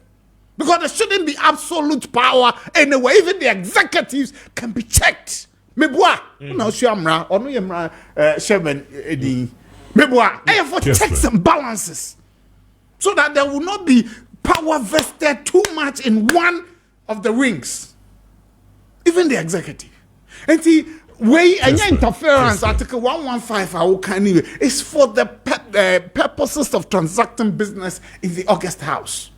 Because there shouldn't be absolute power anyway. Even the executives can be checked. Meboa, no shamra, or no yamra, Sherman, Eddie. Meboa, for checks and balances. So that there will not be power vested too much in one of the wings. Even the executive. And see, any interference, Article 115, is for the purposes of transacting business in the August House.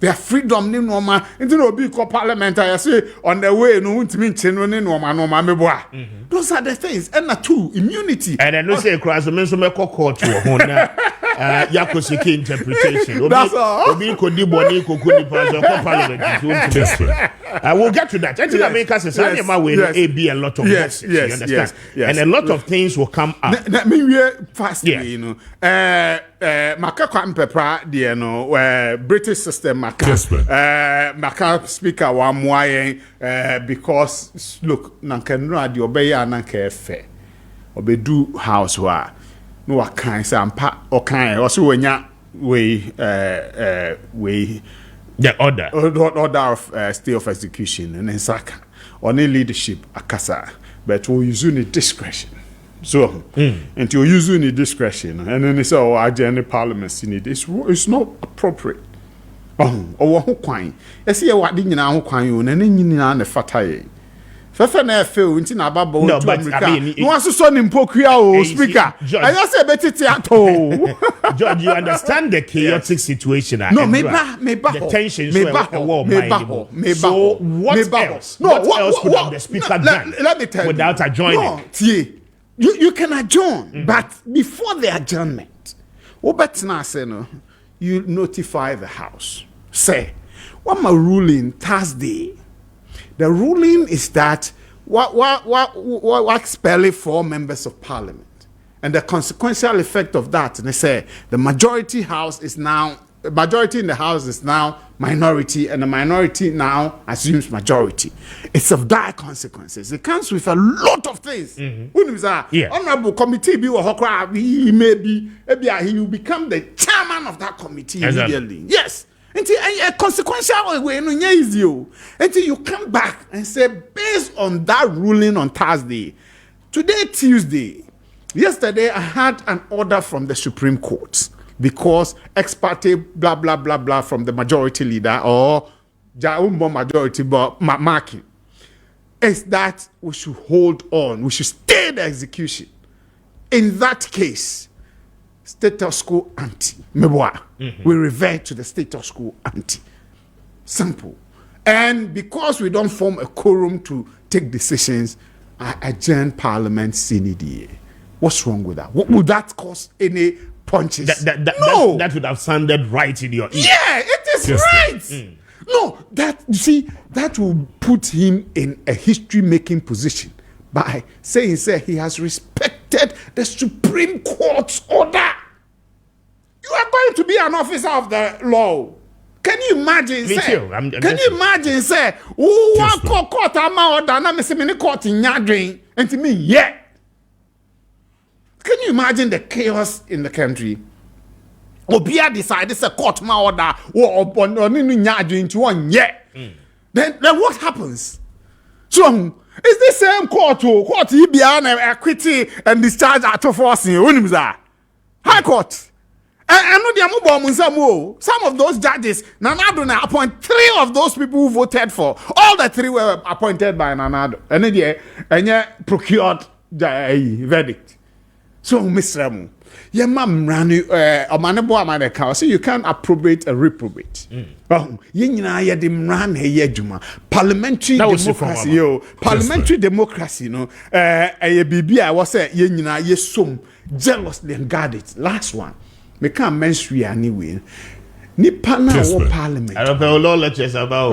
their freedom ni normal into no be called parliament I say on the way no want me cheno ni normal meboa those are the things and two immunity and I know say cross men so make court to ho na yakosiki interpretation obi ko di boni ko kuni pa parliament I will get to that. Until America says, I be a lot of yes, you understand? And a lot of things will come up. That mean we fast, you know. Maakye Kubi, you know, British system, Maakye speaker wa because look, nankenra di obeya nanke fe, obedu house wa, no wakan say ampa okan also wenya we. The order of stay of execution and Saka on a leadership akasa, but we use the discretion. So until you use the discretion, and then they say, "Oh, I join parliament in it." It's not appropriate. Or who quine? I see what didn't know quine, and then you know the fatai. Fefe na feel into na babo to America. No one so impokria speaker. I just say better at George, you understand the chaotic situation. No, me the tensions So what else? No, what else could have the speaker done? Let me tell without adjourning. No, you can adjourn, but before the adjournment, you notify the House. Say, what my ruling Thursday? The ruling is that what expelling 4 members of parliament, and the consequential effect of that, and they say the majority in the house is now minority, and the minority now assumes majority. It's of dire consequences. It comes with a lot of things. Honorable committee he will become the chairman of that committee immediately. Yes. Until a consequential way, until you come back and say, based on that ruling on Thursday, today, Tuesday, yesterday, I had an order from the Supreme Court because ex parte blah blah blah blah from the majority leader or majority but Maakye is that we should hold on, we should stay the execution. In that case, status quo ante. We revert to the status quo ante. Simple. And because we don't form a quorum to take decisions, I adjourn Parliament CNDA. What's wrong with that? Would that cause any punches? No. That would have sounded right in your ear. Yeah, it is right. No, that will put him in a history-making position by saying he has respected the Supreme Court's order. You are going to be an officer of the law. Can you imagine? Can you imagine? Say, oh, court ama order na me say me court nyadwen and to me, yeah. Can you imagine the chaos in the country? Obia decided say court ma order or nyadwen to one, yeah. Then what happens? So it's the same court ibia equity and discharge at force in High Court. Some of those judges, Nanado appoint 3 of those people who voted for. All the 3 were appointed by Nanado. And yet procured the verdict. So, Mr. So you can't approbate a reprobate. Parliamentary democracy, parliamentary democracy, I was saying, jealously and guarded. Last one. Me can't mention anyway. Nipa na wo parliament. I don't know all lectures about.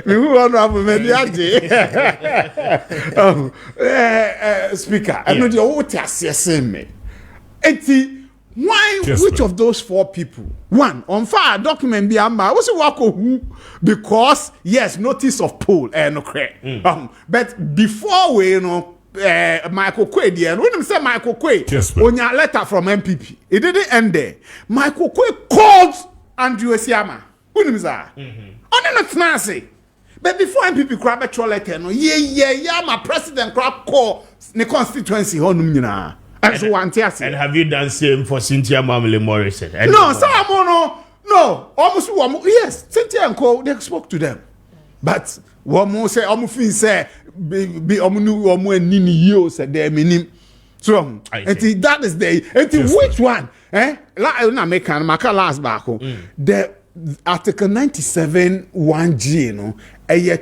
Me who honorable mediaje. Speaker, I know the what you me. Why? Which of those 4 people? One on fire document be amba. What's the work who? Because yes, notice of poll. No correct. But before we Michael Kwame there. When him say Michael Kwame, on your letter from MPP, it didn't end there. Michael Kwame called Andrew Esiama. When him say, on not fancy. But before MPP grab a letter, no, yeah, my president grab call the constituency on nyina. And have you done same for Cynthia Mamile Morrison? No, almost yes, Cynthia and Co. They spoke to them, but one more say say be nini yo said they minim. So that is the which one? na make an maka last back. The Article 97 1G,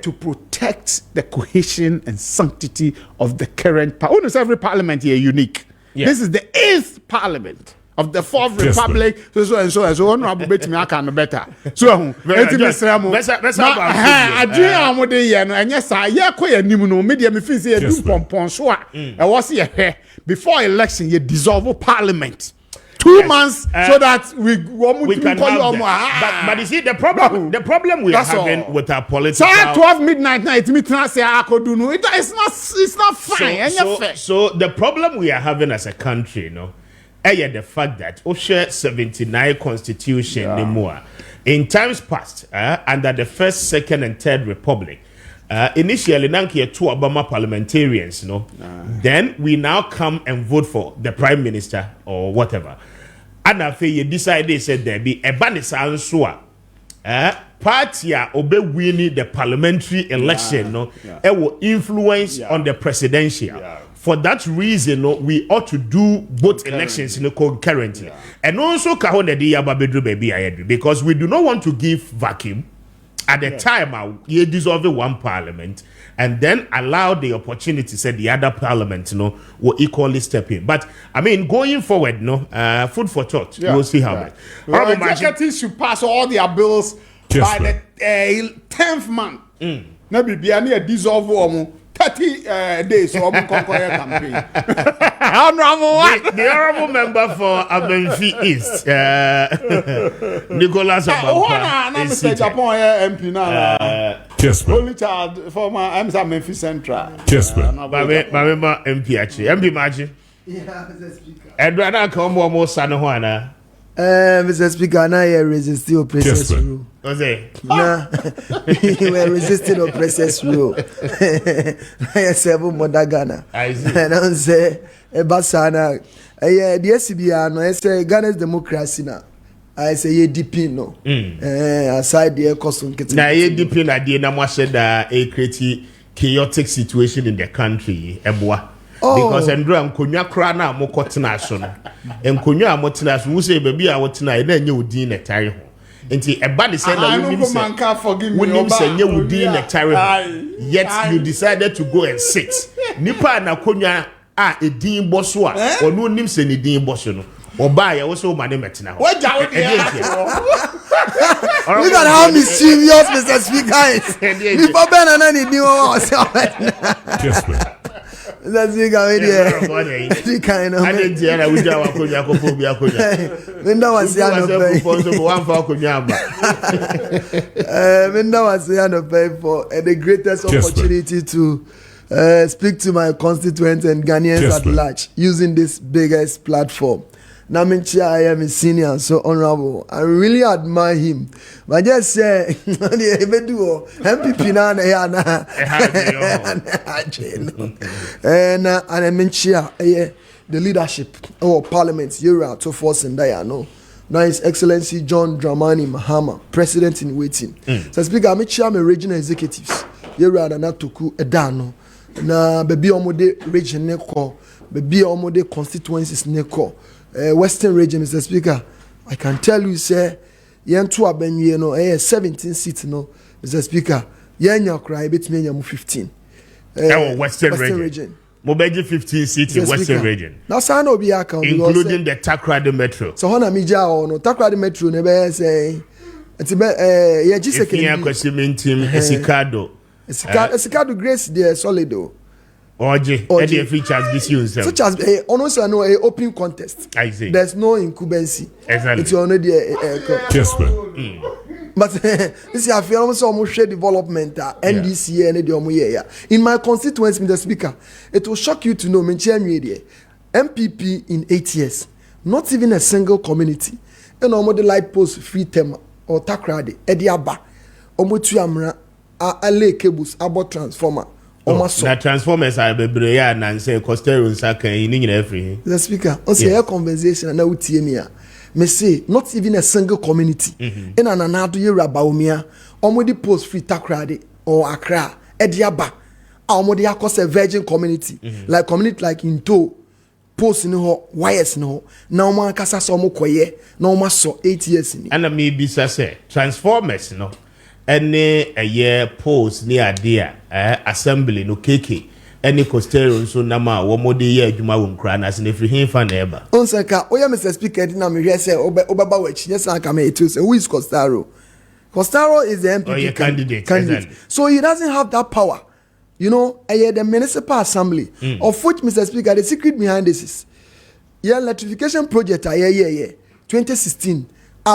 to protect the cohesion and sanctity of the current almost every parliament here unique. Yeah. This is the 8th parliament of the 4th Republic. So honorable bet me I can better. So and yes, I media me feel say do pompon so I was here before election you dissolve parliament. 2 months so that we can call you but you see the problem we are having with our political 12 midnight night say I could do no it's not fine. So the problem we are having as a country, the fact that OSHA 79 constitution anymore in times past under the first, second and third republic initially nanki 2 Obama parliamentarians then we now come and vote for the prime minister or whatever. And after you decide they said there be a banisa answer party obe winning the parliamentary election it will influence on the presidential. For that reason we ought to do both elections concurrently. And also kahone de yababedru baby ayedru because we do not want to give vacuum at the time you dissolve one parliament and then allow the opportunity say the other parliament will equally step in. But I mean going forward food for thought. We'll see how much. Executives should pass all their bills by the 10th month. Maybe be a dissolve 30 days or campaign. The honorable member for Abenfi East, Nicholas Abampa, is Japan MP now. Kessben. Only child former Memphis Central. Kessben. Remember MP actually. MP Maakye. Yeah, Mr. Speaker. Edwana come more son Juana. Mr. Speaker, now you resist the oppressors rule. What's it? Nah, we were resisting oppressors rule. I said, "Mother Ghana." I see. And I say, "Basana, the SCBR no, I say Ghana's democracy now. I say ye deep no. Aside the custom. Now ye deep in idea na mo said a create chaotic situation in the country, Ebwa." Because Andrew and Kunya Krana Mokotna son and Kunya Motinas who say baby I want tonight then you would dean a tire. And a body said I can't forgive me. When you say you would dean a tire, yet you decided to go and sit. Nipa na Kunya a dean bosswa or no nims any dean bossono or buy also my name at now. Look at how mischievous Mr. Speaker is. Before Ben and any new that's the guy there. The kind of I didn't hear that we do our Kunya. Linda was pay for the greatest opportunity to speak to my constituents and Ghanaians at large using this biggest platform. Naminchi, I am a senior, so honorable. I really admire him. But just say, MPP and I mention the leadership of Parliament, Yura to force and Diano. Now His Excellency John Dramani Mahama, President in waiting. So Speaker, I'm a regional executives. Yura and Natuku Edano. Na baby omode region neko, baby omode constituencies neko. Western region, Mr. Speaker, I can tell you, sir, yen two abenye no, 17 seats no, Mr. Speaker, yen ya cry bit me 15. Western region. Mobeji 15 seats in Western region. Now, son will be account, including the Takrady Metro. So, Hona Mija or no Takrady Metro, never say, it's a yeah, just a question team, Esikado. Esikado Grace, dear Solido. Oje, any features this use them. Such as also no a open contest. I see. There's no incumbency. Exactly. It's already Kessben. But this I feel almost share development NDC and the year. In my constituency, Mr. Speaker, it will shock you to know MPP in 8 years, not even a single community. And almost the light post free tema or Takrady, Ediaba, Omotu Amra, Ale cables, about transformer. The transformers are bebree and say Costello Saka in every. The Speaker, also a conversation and now TMia. Me say not even a single community. In an another year Baumia, already post free Takrady or Accra, Ediaba, already across a virgin community, like community like Into, post ni ho wires ni ho na omo ankasa so omo koye na omo so 8 years ni ana me bi say transformers no ene eye post ni ade a assembly no keke ene costero nso na ma wo mode ye adwuma wo nkra na se na free hin fa na eba onseka oya Mr. Speaker na me hwe say obeba wa chi nyesa aka me etu say who is Costaro is the MPP candidate. Exactly. So he doesn't have that power. You know, the municipal assembly, of which, Mr. Speaker, the secret behind this is, electrification project, 2016,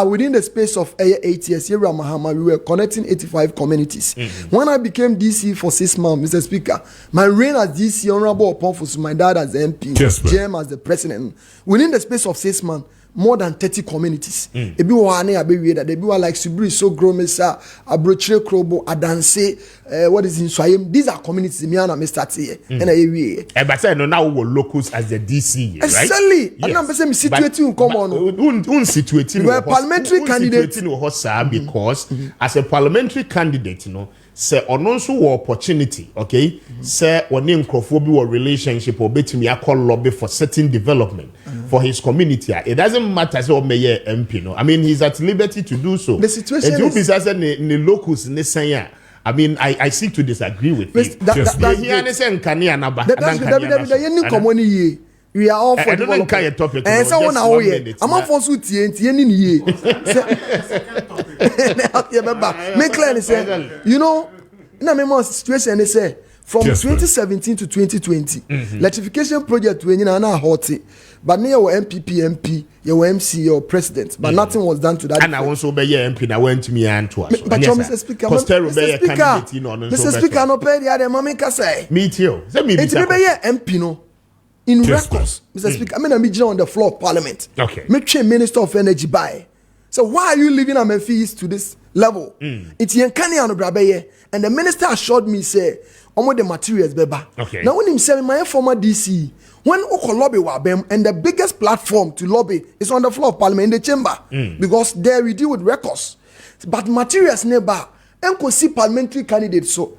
within the space of 8 years, here Mahama, we were connecting 85 communities. When I became DC for 6 months, Mr. Speaker, my reign as DC, Honorable Oponfosu, my dad as the MP, Jem as the president, within the space of 6 months, more than 30 communities. Ebi wane abewie that ebi like Subiri so Gromesa, Abrochire Krobo, Adanse, what is in Swayem. These are communities me and I start here. And I but say no now we locals as the DC, right? Exactly. And I'm saying situating come on. Situating we are parliamentary candidate because as a parliamentary candidate, you know, say ononso wo opportunity, okay? Say oni nkrofo bi wo relationship obetimi akọ lobby for certain development for his community. It doesn't matter say o meye MP no. I mean he's at liberty to do so. The situation is the locals ne san I mean I seek to disagree with you. That's we are all for development. And someone now here, I'm not for suit ye. Make clearly say, you know, in a memorial situation they say from 2017 to 2020, electrification project when you are hot, but near your MP, your MC, your president, but nothing was done to that. And I also be your MP that went to me and to us. But Mr. Speaker, Mr. Speaker, no pay the other mommy can say. Me too. Say me. It's be your MP no. In records, Mr. Speaker, I mean, I'm on the floor of Parliament. Okay. Make Minister of Energy by. So why are you living at Memphis to this level? It's Yankani and Brabeye, and the minister assured me, say, almost the materials, beba. Okay. Now when him say my former DC, when Oko lobby wabem, and the biggest platform to lobby is on the floor of Parliament in the chamber, because there we deal with records, but materials never. And see parliamentary candidates so.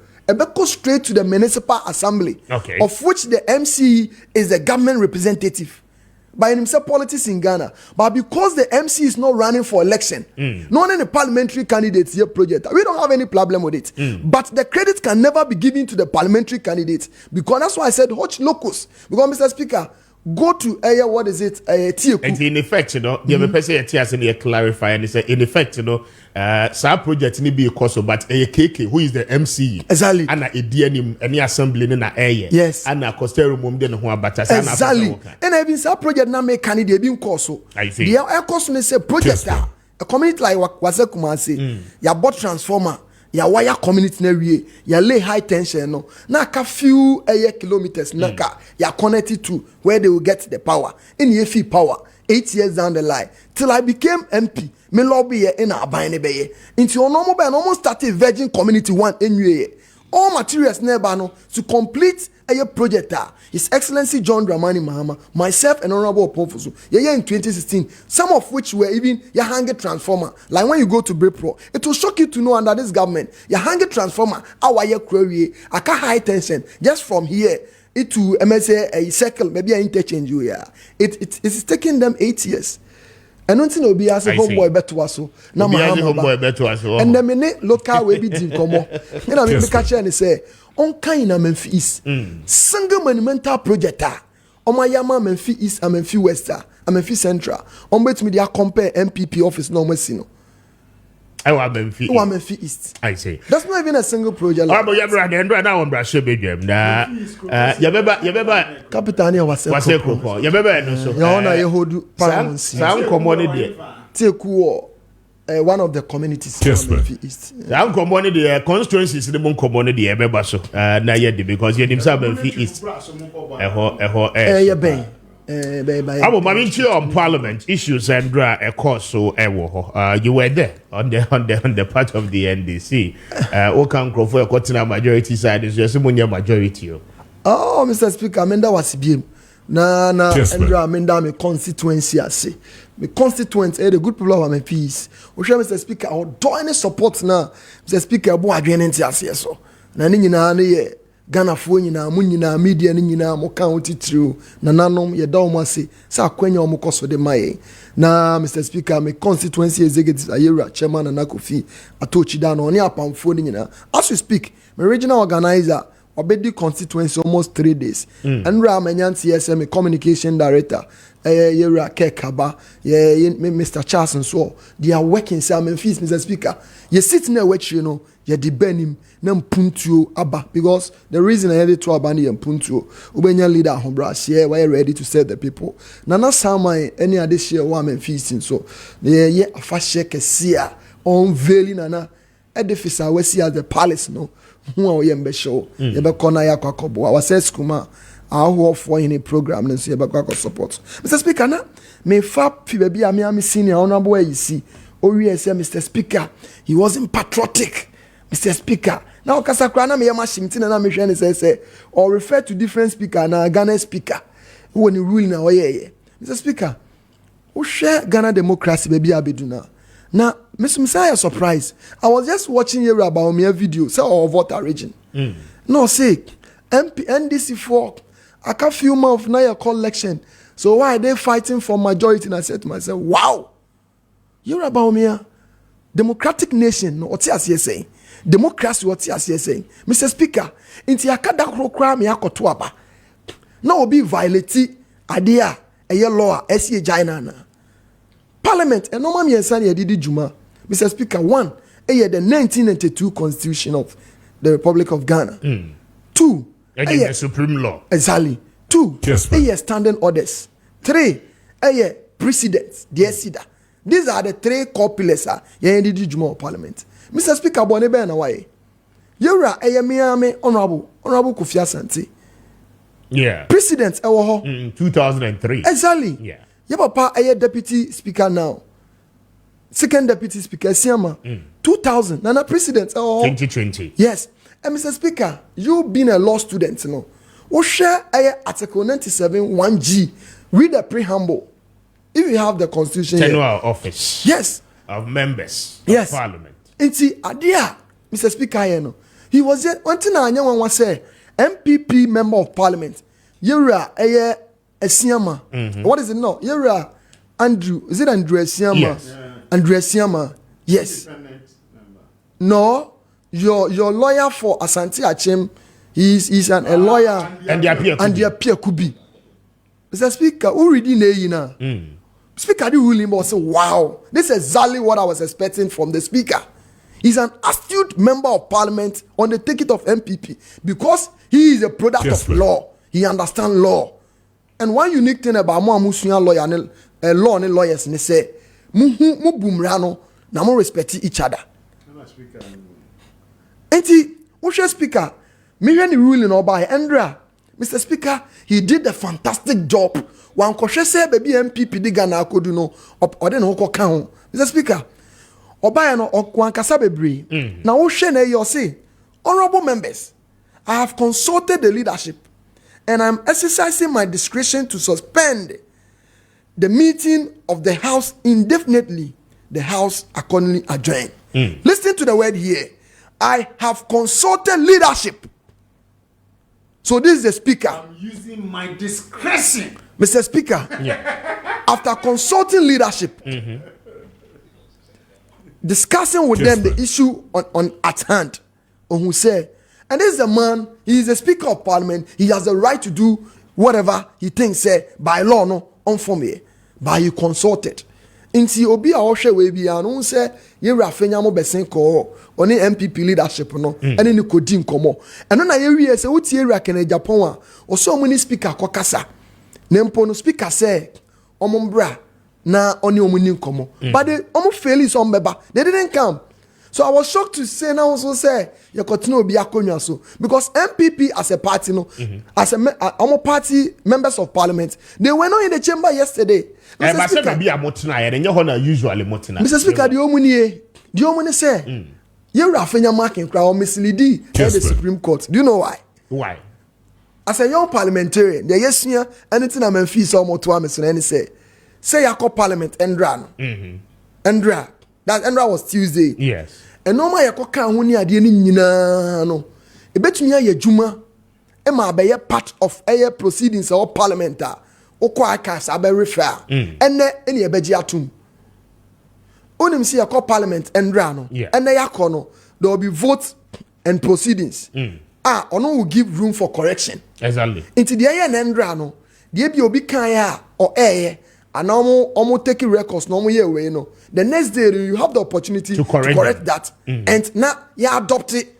Go straight to the municipal assembly, of which the MC is the government representative. By himself, politics in Ghana, but because the MC is not running for election, not any parliamentary candidates here project, we don't have any problem with it. But the credit can never be given to the parliamentary candidates because that's why I said watch locus. Because Mr. Speaker, go to what is it? And in effect, you know, the person here clarify and say in effect, you know, some project need be a cost, but a KK who is the MC exactly, and a DNM any assembly in a area, yes, and a costero mum then who are better exactly. And even some project now make candidate being cost. I see. The air cost say project a community like Wasekuma say, ya bought transformer. Ya wire community na wie ya lay high tension no na ka few kilometers na ka ya connected to where they will get the power in ye fee power 8 years down the line till I became MP me lobby here in aban ne be into normal by almost started virgin community 1 anyway all materials nearby no to complete a project. His Excellency John Dramani Mahama, myself and Honorable Oponfosu, in 2016, some of which were even your hanging transformer. Like when you go to Brepro, it will shock you to know under this government, your hanging transformer, our query, a high tension, just from here. It to MSA a circle, maybe an interchange you here. It is taking them 8 years. And don't know be as a homeboy better was so. Now and the minute local we be in come. You know, me catch and say on kind of Memphis single monumental project. On my yama Memphis East and Memphis West and Memphis Central. On bet me they compare MPP office no more. I want Memphis. I want Memphis East. I say. That's not even a single project. Like but you brother and now on brush be them. You remember Capitania was Koko. You remember no so. You honor you hold parliament. Some commodity there. Take one of the communities Kessben. East. Some commodity the constituencies the mon commodity e be so. Na yet because you himself Memphis East. Yeah ben. On Parliament issues and a course so you were there on the part of the NDC. Okan Crawford Kotina majority side is just majority. Oh, Mr. Speaker, Amenda was BM. Na Andra Amenda me constituency ase. Me constituency the good people of my peace. Mr. Speaker, I do any support na Mr. Speaker bo adwene nti ase so. Na ni nyina na ye Ghana fo nyina mu nyina media ni nyina mo kan otitiriu na nanom ye da omo ase sa akwanya omo koso de maye na Mr Speaker me constituency executive ayera chairman na Kofi atochi da no oni apamfo ni nyina as we speak my regional organizer obedi constituency almost 3 days and ra manyanti SM communication director yera Kekaba Mr Charles and so they are working some fees Mr Speaker you sit na watch you know ye de benim na mpuntuo aba because the reason I headed to abani mpuntuo ubenya leader hobra share we ready to serve the people na sama any other share wa men feasting so ye afa share kesia unveiling na edifice awasi as the palace no hu a ye mbe show ye be kona ya kwakobo our say skuma aho for in program no so ye be kwakọ support Mr Speaker na me fa pi ba bia me am senior honorable ayisi owie say Mr Speaker he wasn't patriotic Mr Speaker now kasakra na me yama shimtina na me hwe ne say or refer to different speaker na Ghana speaker who ni rule na oye Mr Speaker who share Ghana democracy baby abeduna na Mr Messiah surprise I was just watching here about me video say our voter region no say MP NDC for a few months now your collection so why are they fighting for majority and I said to myself wow you're about me democratic nation no what you saying democracy what you saying Mr Speaker inti akada krokra me akoto aba na obi violate adea eye law esi China na parliament e no ma me ensan ye didi juma Mr Speaker one the 1992 constitution of the Republic of Ghana 2 the supreme law exactly 2 Kessben. standing orders 3 precedents the these are the 3 core pillars ye didi juma of parliament Mr Speaker bone be na why yura miame honorable Kofi Asante president ewo ho 2003 exactly your papa deputy speaker now second deputy speaker Siama 2000 nana president ewo ho 2020 yes and Mr Speaker you being a law student no we share article 97 1G read the preamble if you have the constitution tenure office yes of members yes of parliament Inti adia Mr Speaker you know he was yet one thing anya one say MPP member of parliament yura Esiama what is it no yura Andrew is it Andrew Esiama yes. Andrew Esiama yes no your lawyer for Asante Achem he's a lawyer and the Appiah Kubi Mr Speaker who reading na Speaker the ruling but say wow this is exactly what I was expecting from the speaker. He's an astute member of parliament on the ticket of MPP because he is a product of law. He understands law. And one unique thing about mo amusunya lawyer law and lawyers ne say mu bumrano na mo respect each other. Enti wo speaker me hwe ni ruling oba Andrea Mr Speaker he did a fantastic job. Wan kohwe say baby MPP di Ghana akodu no ode no ko kan ho. Mr Speaker Obaya no okwankasa bebre na wo hwe na you say honorable members I have consulted the leadership and I'm exercising my discretion to suspend the meeting of the house indefinitely the house accordingly adjourned listen to the word here I have consulted leadership so this is the speaker I'm using my discretion Mr Speaker after consulting leadership discussing with them the issue on at hand on who say and this is a man he is a speaker of parliament he has the right to do whatever he thinks say by law no on for me but he consulted inti obi a wo hwe we bia no say ye rafenya mo besen ko oni MPP leadership no ene ni kodi nkomo eno na ye wie say wuti ye rakene Japan a o so mo ni speaker kokasa nempo no speaker say omombra na oni omuni nkomo but they almost fail some beba they didn't come so I was shocked to say now also say you continue obi akonwa so because MPP as a party no as a party members of parliament they were not in the chamber yesterday Mr. Speaker be amotena ye nye ho na usually motena Mr. Speaker the omuni say you rafenya marking crowd or misleading the Supreme Court do you know why as a young parliamentarian the yesua anything am fee so mo to am so any say yakọ parliament Endra no Endra that Endra was Tuesday yes and no ma yakọ kan ho ni ade ni nyina no ebetumi aye adwuma Emma be part of proceedings or parliament. Okwa akas abe refer. Ene any ebeji atum. Onim see a parliament and rano. Ene yakono. There will be votes and proceedings. Ono will give room for correction. Exactly. Into the air and rano. The be obi kaya or air. And almost taking records no year way no. The next day you have the opportunity to correct that. And now you adopt it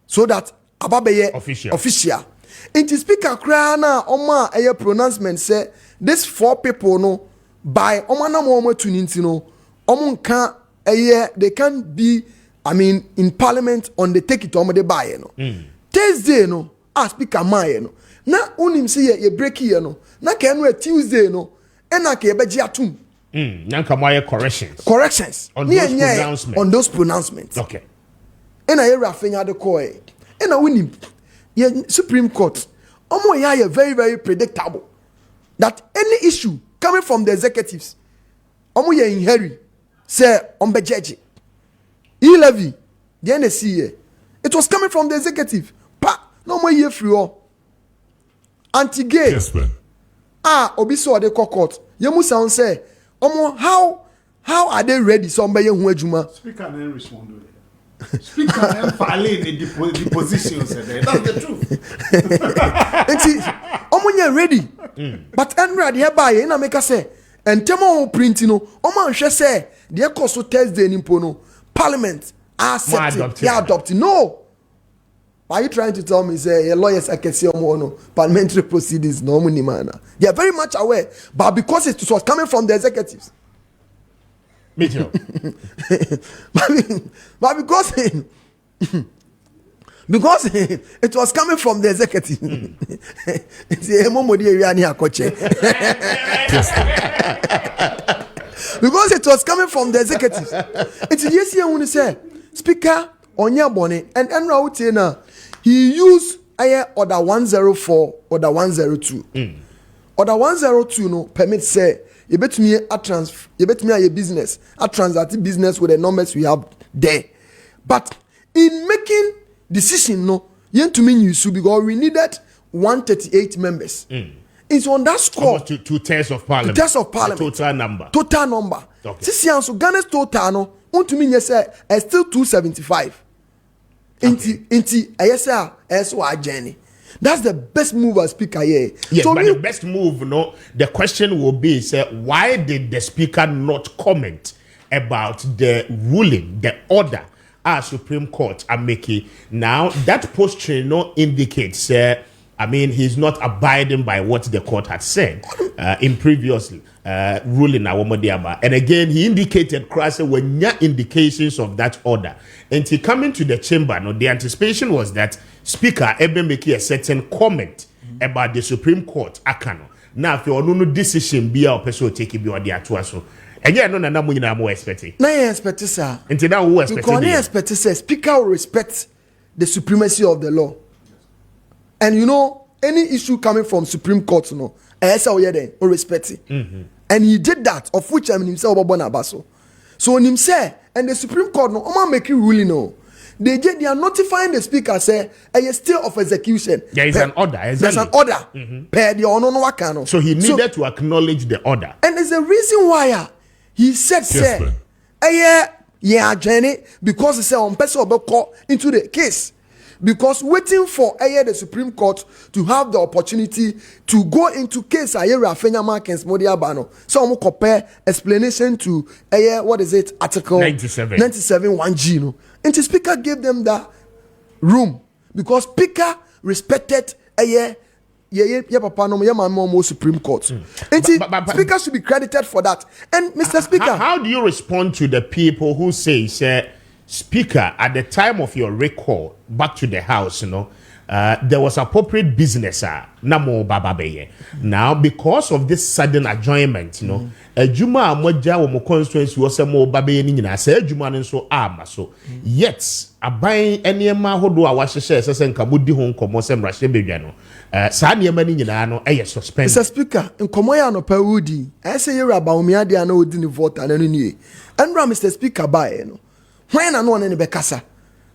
so that ababeye official. Into speaker krana oma a pronouncement say this 4 people no by omana mo to nintino omun they can be in parliament on the take it on the buy no. Thursday no speaker my no. Na unim say ye break here no. Na kenwe Tuesday no. Ena ke beji atum. Nanka moye corrections on those pronouncements. Okay. Ena ye rafenya de koe. Ena unim ye Supreme Court. Omo ye very very predictable that any issue coming from the executives omo ye in hurry say on be judge. E-levy the NSC it was coming from the executive. No more ye free all. Anti-gay. Kessben. Obi so de court. You must sound say, how are they ready? Somebody who ejuma. Speaker then respond. Speaker then file the positions. That's the truth. Ready. But Andrea hereby na make us say, and temo print no. Say the course so Thursday in Impono Parliament adopted. No. Are you trying to tell me say lawyers I can see no parliamentary proceedings no money man? They are very much aware, but because it was coming from the executives. Me too. but because it was coming from the executive. Because it was coming from the executives. It's yes here when you say Speaker Onya Boni and Enra Utena. He used order 104, order 102. Order 102 no permit say you bet me a business, a transact business with the numbers we have there. But in making decision no, you to mean you should because we needed 138 members. It's on that score. Two tiers of parliament. Two tiers of parliament. Total number. Okay. So Ghana's total no, to mean you say still 275. Inti ayesa journey. That's the best move as speaker here. Yes, so but the best move, no. The question will be, why did the speaker not comment about the ruling, the order, our Supreme Court are making? Now that posture, no, indicates, he's not abiding by what the court had said in previously ruling. And again, he indicated, when there indications of that order. And he coming to the chamber, no, the anticipation was that Speaker Ebe make a certain comment about the Supreme Court. Akano. Now, if you no decision, be our person take it be on the atuaso. And yeah, no, na more expecting. Na expect sir. Until now, who expect? Because expect sir, Speaker will respect the supremacy of the law. And any issue coming from Supreme Court, will respect it. And he did that, of which himself Baso. So himself and the Supreme Court no make you ruling no. They are notifying the speaker say a still of execution. There is an order. Exactly. There's an order. Per the no. So he needed to acknowledge the order. And there's a reason why he said say Jenny because he said on person call into the case. Because waiting for the Supreme Court to have the opportunity to go into case Rafenya Markens Modiabano. So I'm compare explanation to Article 97 1G. No? And the Speaker gave them that room because Speaker respected Supreme Court. And Speaker should be credited for that. And Mr. Speaker, how do you respond to the people who say, Speaker, at the time of your recall back to the House, there was appropriate business. Now, because of this sudden adjournment, a Juma Moja or constituency was a more baby say Juma so so. Yet, a buying any who I was share and Kabudi home comosem Rashebiano. Sanya Maninano, a suspense. Mr. Speaker, in Comoyano Perudi, I say you're about me, I know didn't vote and any. And Mr. Speaker, by when I know any Becassa.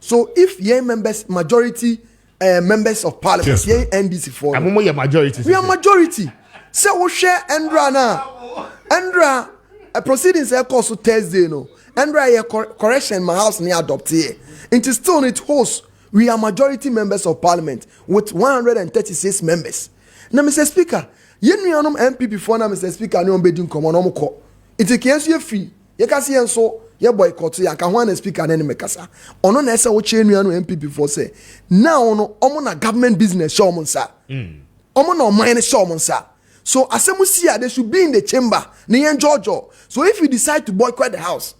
So if ye members majority members of parliament. Yes, Yeah, NDC for. I'm your majority. We are majority. So we share Andra now. Andra, a proceedings are called so Thursday no. Andra a correction my house near adopt here. It is still it hosts. We are majority members of parliament with 136 members. Now, Mr. Speaker, you know MP before now, Mr. Speaker, no bedin come on call. It is you free. You can see and so you boycott ya can one speaker and any kasa. Ono na esa wo chain no MP before say. Now no omo na government business show mon sa. Omo na mine show mon sa. So asemu see they should be in the chamber. Ni Georgia. So if you decide to boycott the house,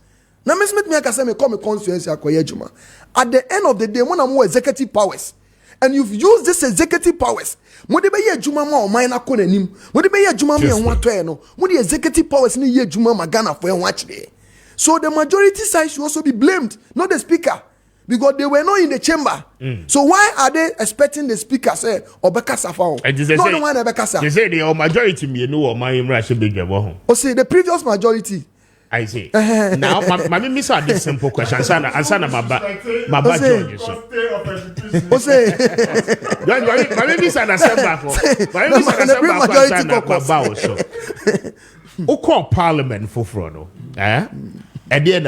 now me smith me akasa me come constituency akoye juma. At the end of the day, when I'm more executive powers, and you've used this executive powers, mo de be ye juma ma o man na ko nanim. Mo de be ye juma me enwa to e no. Mo de executive powers ni ye juma ma Ghana for enwa chire. So the majority side should also be blamed, not the speaker, because they were not in the chamber. So why are they expecting the speaker say Obeka Safao? Not the one Obeka Safao. They say the majority me no o man imra should be jabo. O say the previous majority. I say. Now, my miss are this simple question. Answer my bad George. O say. My miss are the same back. My miss are the same back. O call parliament for front, eh? And then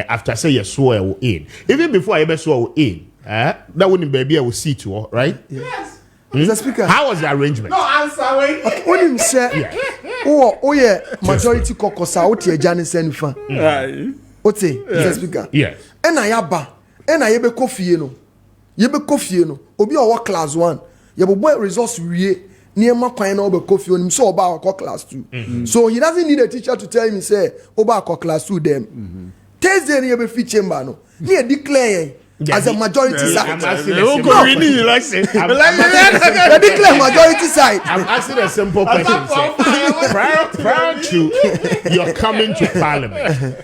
after say you swear in. Even before I ever swear in, that wouldn't be I will see to, right? Yes. Mr. Speaker. How was the arrangement? No answer. Wait. When him say, oh yeah, majority kokosa oti ejani senufa. Ote, Mr. Speaker. Yes. Ena yaba, ena yebe kofie no. Yebe kofie no. Obi owa class 1. Yebe boy resource wie. Niema kwan na obe kofie no. So oba akọ class 2. So he doesn't need a teacher to tell him say oba akọ class 2 them. Thursday ni yebe fit chamber no. Ni declare as a majority side. I'm asking majority side. I'm asking a simple question. Prior to your coming to parliament,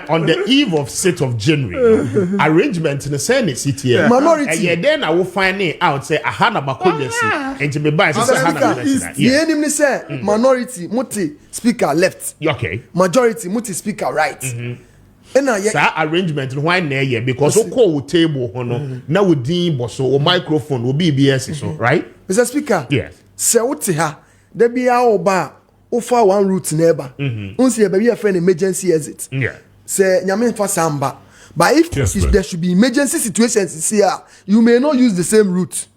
on the eve of 6th of January, arrangement in the Senate city, minority. And then I will find it out. Say, I had a bakoyesi, and to be by say minority, muti speaker left. Okay. Majority, muti speaker right. That arrangement why near here because we call table now we deem boso or microphone will be BS so right. Mr. Speaker, yes. Say what ha there be our bar offer one route neighbor. Unsi a baby a friend emergency exit. Yeah. Say nyamin for samba. But if there should be emergency situations here, you may not use the same route.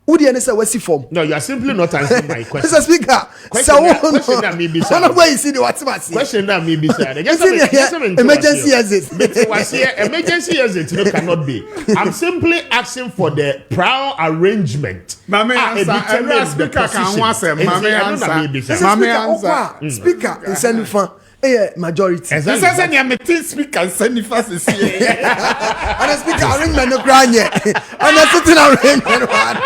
Who the NSA was form? No, you are simply not answering my question. Mr. Speaker, question that me be said. Where you see the what's question that me be said. Emergency exit. Emergency exit no cannot be. I'm simply asking for the prior arrangement. Mame answer. Speaker can answer. Mame answer. Speaker, Senufan. Majority. This is a meeting speaker and send it fast. And the speaker arrangement no grand yet. And the sitting arrangement one.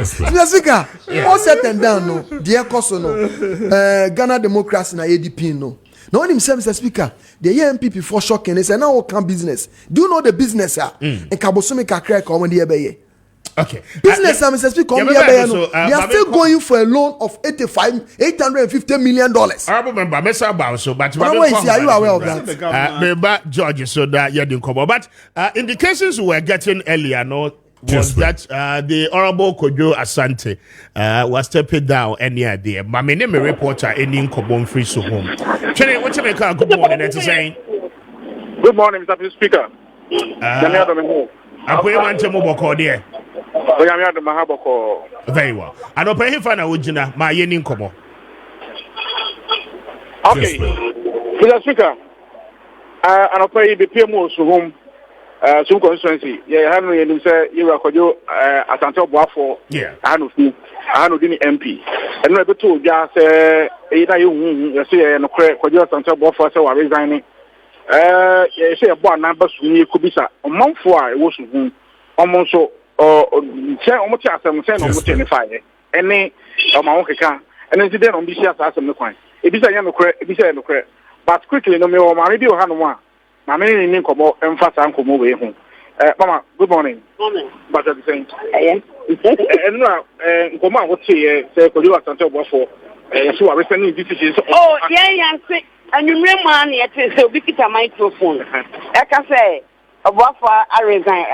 Mr. Speaker, all set and down no. Dear Koso no. Ghana democracy na ADP no. Now when himself Mr. Speaker, the MP before shocking they say now what can business. Do you know the business and Kabosumi Kakre come when the ebe. Okay. Business, Mr. Speaker, they are still going for a loan of $850 million. I remember, but are you aware of that? Remember, George, so that you didn't come over. But indications we were getting earlier, no, was that the Honorable Kojo Asante was stepping down any idea. My name is reporter, any Kobon Free so home. What's your good morning, that's saying? Good morning, Mr. Speaker. I'm going to move there. Very well. I don't pay him for now, my yen komo. Okay. Mr. Speaker, I don't pay the PMO to whom some constituency. Yeah, Henry and say you are Kojo Asante Boafo. Yeah. I know Dini MP. And I told just either you say no Kojo Asante Boafo say we resigning. Say about numbers we could be a month for I was almost so. Say almost as I'm saying almost 25. Any my own can and then today on BC as I'm the coin. It is a young credit, but quickly no more my radio Hanuma. My main name come and fast and come away home. Mama, good morning. Morning. But at the same Yes. and now come on what say Kojo Asante Boafo. So I recently decisions. Oh, yeah, and you remember it is a big microphone. Like I say, Obuafo I resign.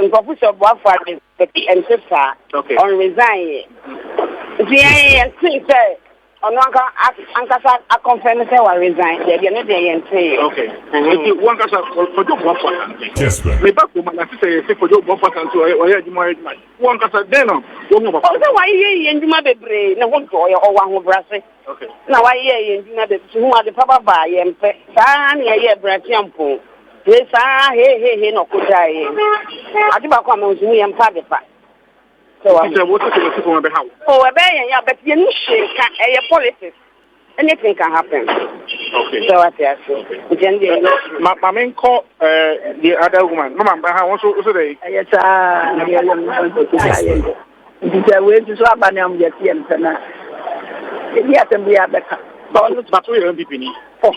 Nkofusho Obuafo and sister. Okay. On resign. The say. Ono ankasa a confirm say wa resign. They no dey say. Okay. One kasa for job Obuafo. Kessben. Me back to my say for job Obuafo so o ye adwuma. One kasa den no. Wo mo O say why ye ndwuma bebre na wo to o wa ho brase. Okay. Na why ye ndwuma be hu ade papa ba ye mpe. Saa na ye brase ampo. Ye saa he no kuja ye. Ade ba kwa ma nsunu ye mpa de pa. So what to for be how? Oh, a bear, yeah, but you know, politics. Anything can happen. Okay. So what you my main call the other woman. Mama, I also say yes, I went to Sabanam yet, yes, and we are better. But we are MPP. The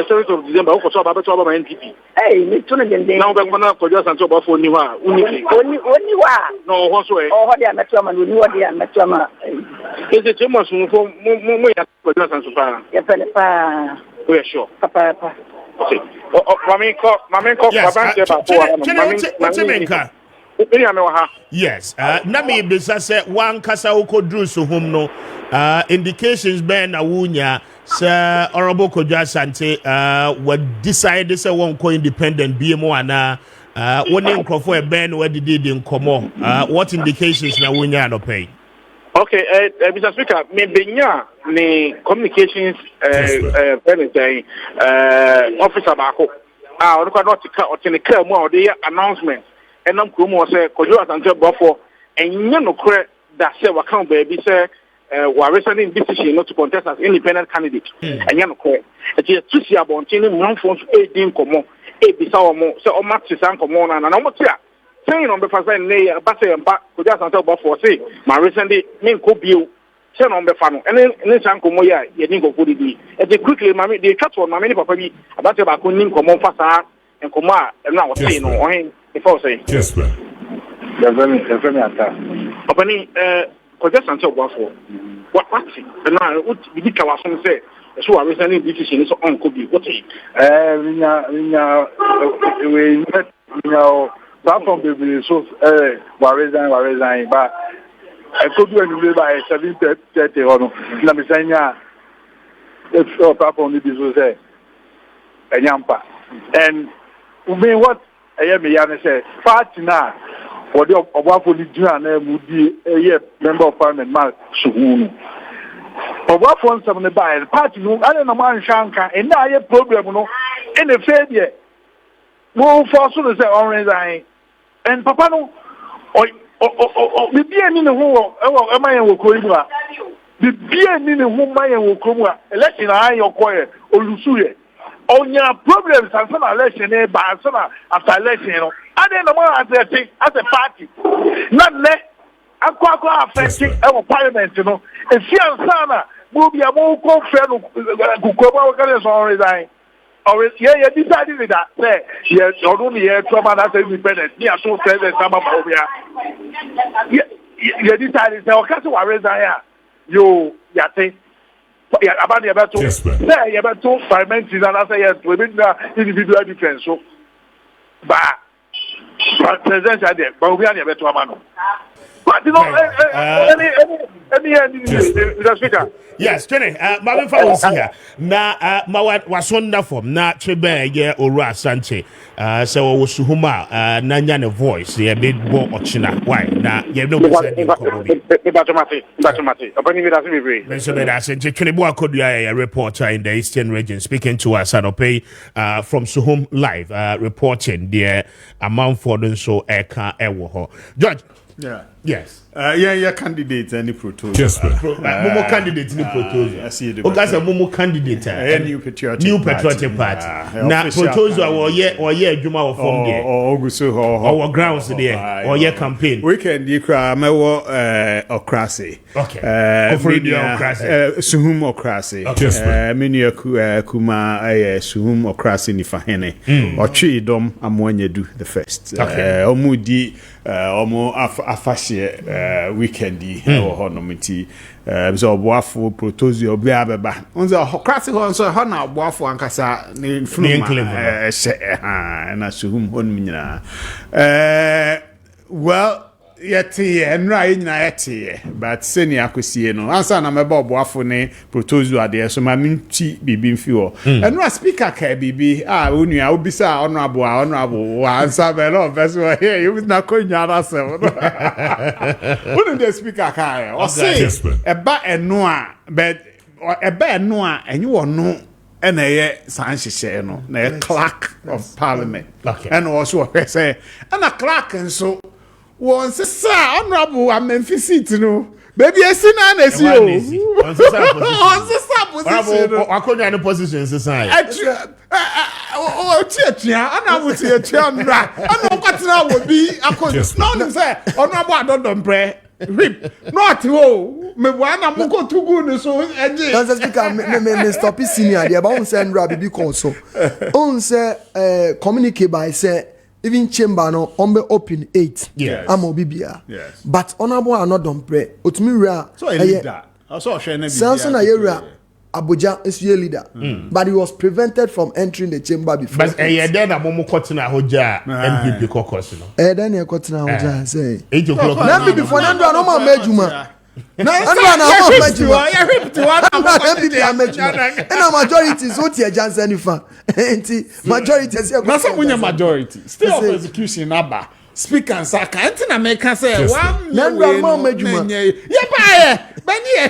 service of December, who saw about NPP. Hey, Miss Tunigan, now we're going to just answer about for Niwa. Only one. No, whatsoever. Oh, what they are Metama, who knew what they are Metama. Is it too much for just answer fire? Yes, we're sure. Papa. Okay. My main call, yes, Nami Bisasa, one Kasa Oko Drew so home no indications Ben Awunya, Sir Honorable Koja Sante, what decided say one co independent BMO and one name for Ben where did in Como. What indications Nawunya no pay? Okay, Mr. Speaker, me communications officer Bako. Or not to more the announcement. And I'm Kumo say, Kojo Asante Bofo, and you know, correct that say, Wakam baby say, we're recently decision not to contest as independent candidate. And you know, correct. It is 2 years about 10 months from 18 Como, 8 Bisao, so Max is Uncommon, and I'm not here. Saying on the first day, Basse and Back, Kojo Asante Bofo say, my recently name could be send on the funnel, and then Sanko Moya, you think of good be. And they quickly, Mammy, they cut on my many papa about about Kunim Como Fasa and Koma, and now saying on him. Before saying, yes, man. The very attack. Opening, just until what and now, what did Kawasan say? So I recently decision is on Kubi. What we know, platform baby, so, resign, but I could do anyway by 7:30 or let me say, if your platform is so say, a yampa. And we what I am a say, party now, or the Obuafo Nijuana would be a member of parliament, Mark Suhunu. Obuafo some the buy the party, I don't know, man Shanka, and now I have problem, in the failure. No, for soon as I resign. And Papa, no, or the beer in the home, am I will call you? The beer in the home, I will come, election, I your choir, or Lusuye. On your problems and some election, but some after election, I don't know as a party. Not let a quack affecting our parliament, and see Sana will be a more confident who come out on resign. Or yeah, decided that say yes, not only here trauma that's independent. Yeah, so present some of yeah, you decided say okay, so I resign. You yate. Yeah, about the about to say about two parliaments and I say yes, we mean individual difference. So, but presidential there, but we are never to a man. But you know, Mr. Speaker. Yes, Jenny, Mama Fowles here. Na Mawat was wonderful. Na Chebe, yeah, Ora Sanche. So was Huma, Nanyana voice, the big bo or China. Why? Now, you know, a reporter in the Eastern region speaking to us and pay from Suhum Live, reporting the amount for them so Eka Ewoho. George. Yeah. Yes. Yeah, candidate any proposal. Yes, Momo candidate any proposal. I see the. Okay, so Momo candidate. New patriotic party. Now proposal or Juma or form there. Or or grounds there. Or your campaign. Weekend you cry mewo okrasi. Okay. Suhum okrasi. Menu kuma suhum okrasi ni fahene. Or chi dom amwenye do the first. Okay. Omudi omo afashi weekend ho no mti so oboafo protozio obi abeba onzo classic ho so ho na oboafo ankasa ne fluma na suhum hon nyina well yet enra nyina yet but seni akosie no ansa na meba oboafo ne protozio ade so ma minti bibi mfi ho enra speaker ka bibi onua obisa honorable ansa be no person here you na konya na se wouldn't the speaker ka o say eba eno a but eba eno a enyi wo no na ye san hyehyɛ no na clerk of parliament and also say na clerk nso won sisa honorable amemfi seat no baby esi na esi o on sisa position akonya ne position sisa o tia ana wo tia nra ana kwatena wo bi akonya no nim say honorable adondom pre rip not wo me wana moko tugu ni so eje don't speak me stop senior there but on say nra bibi konso on say communicate by say even chamber no on be open 8 am obibia but honorable are not don pray otumi wura so a leader also share na bibia Samson Ayera Abuja is your leader but he was prevented from entering the chamber before but then na momo kotina hoja MPP caucus no then e kotina hoja say 8 o'clock na be before na no ma mejuma na majority so tie Jansen fa enti majority say na so munya majority stay of execution aba speak and saka enti na make say one na ma mejuma ye ba ye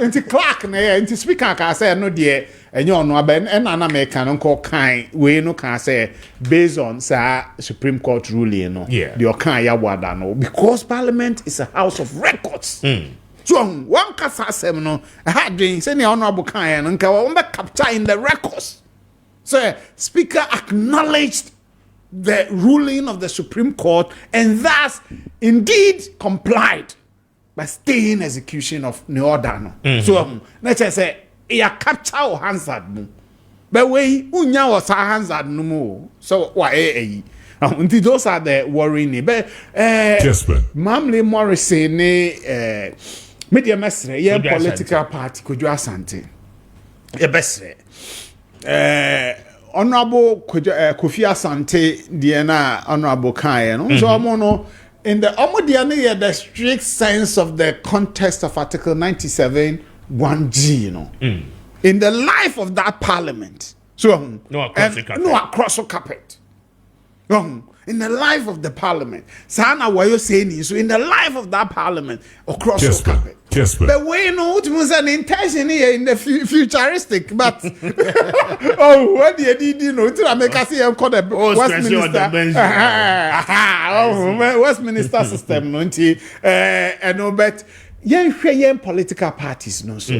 enti clerk na ye enti speaker ka say no de enye ono aba na make no ko kan we no can say based on Supreme Court ruling no the kan ya wada no because parliament is a house of records so one kasa asem no ha dwen say ne honorable kan no nka we capture in the records so speaker acknowledged the ruling of the Supreme Court and thus indeed complied by staying execution of the order no so let's say ya capture o Hansard mu but we unya was Hansard no mu so why until those are the worrying but Mamle Morrison ne media mestre ye political party Kojo Asante ye besre honorable Kofi Asante de na honorable kan no so omo no in the omodiane the strict sense of the context of article 97 1G, you know, in the life of that parliament. So no across the carpet. In the life of the parliament. Sana what you saying so in the life of that parliament across the carpet. But we know it was an intention here in the futuristic, but what did you know? To make us see call the Westminster system, no? And no, but yen political parties no so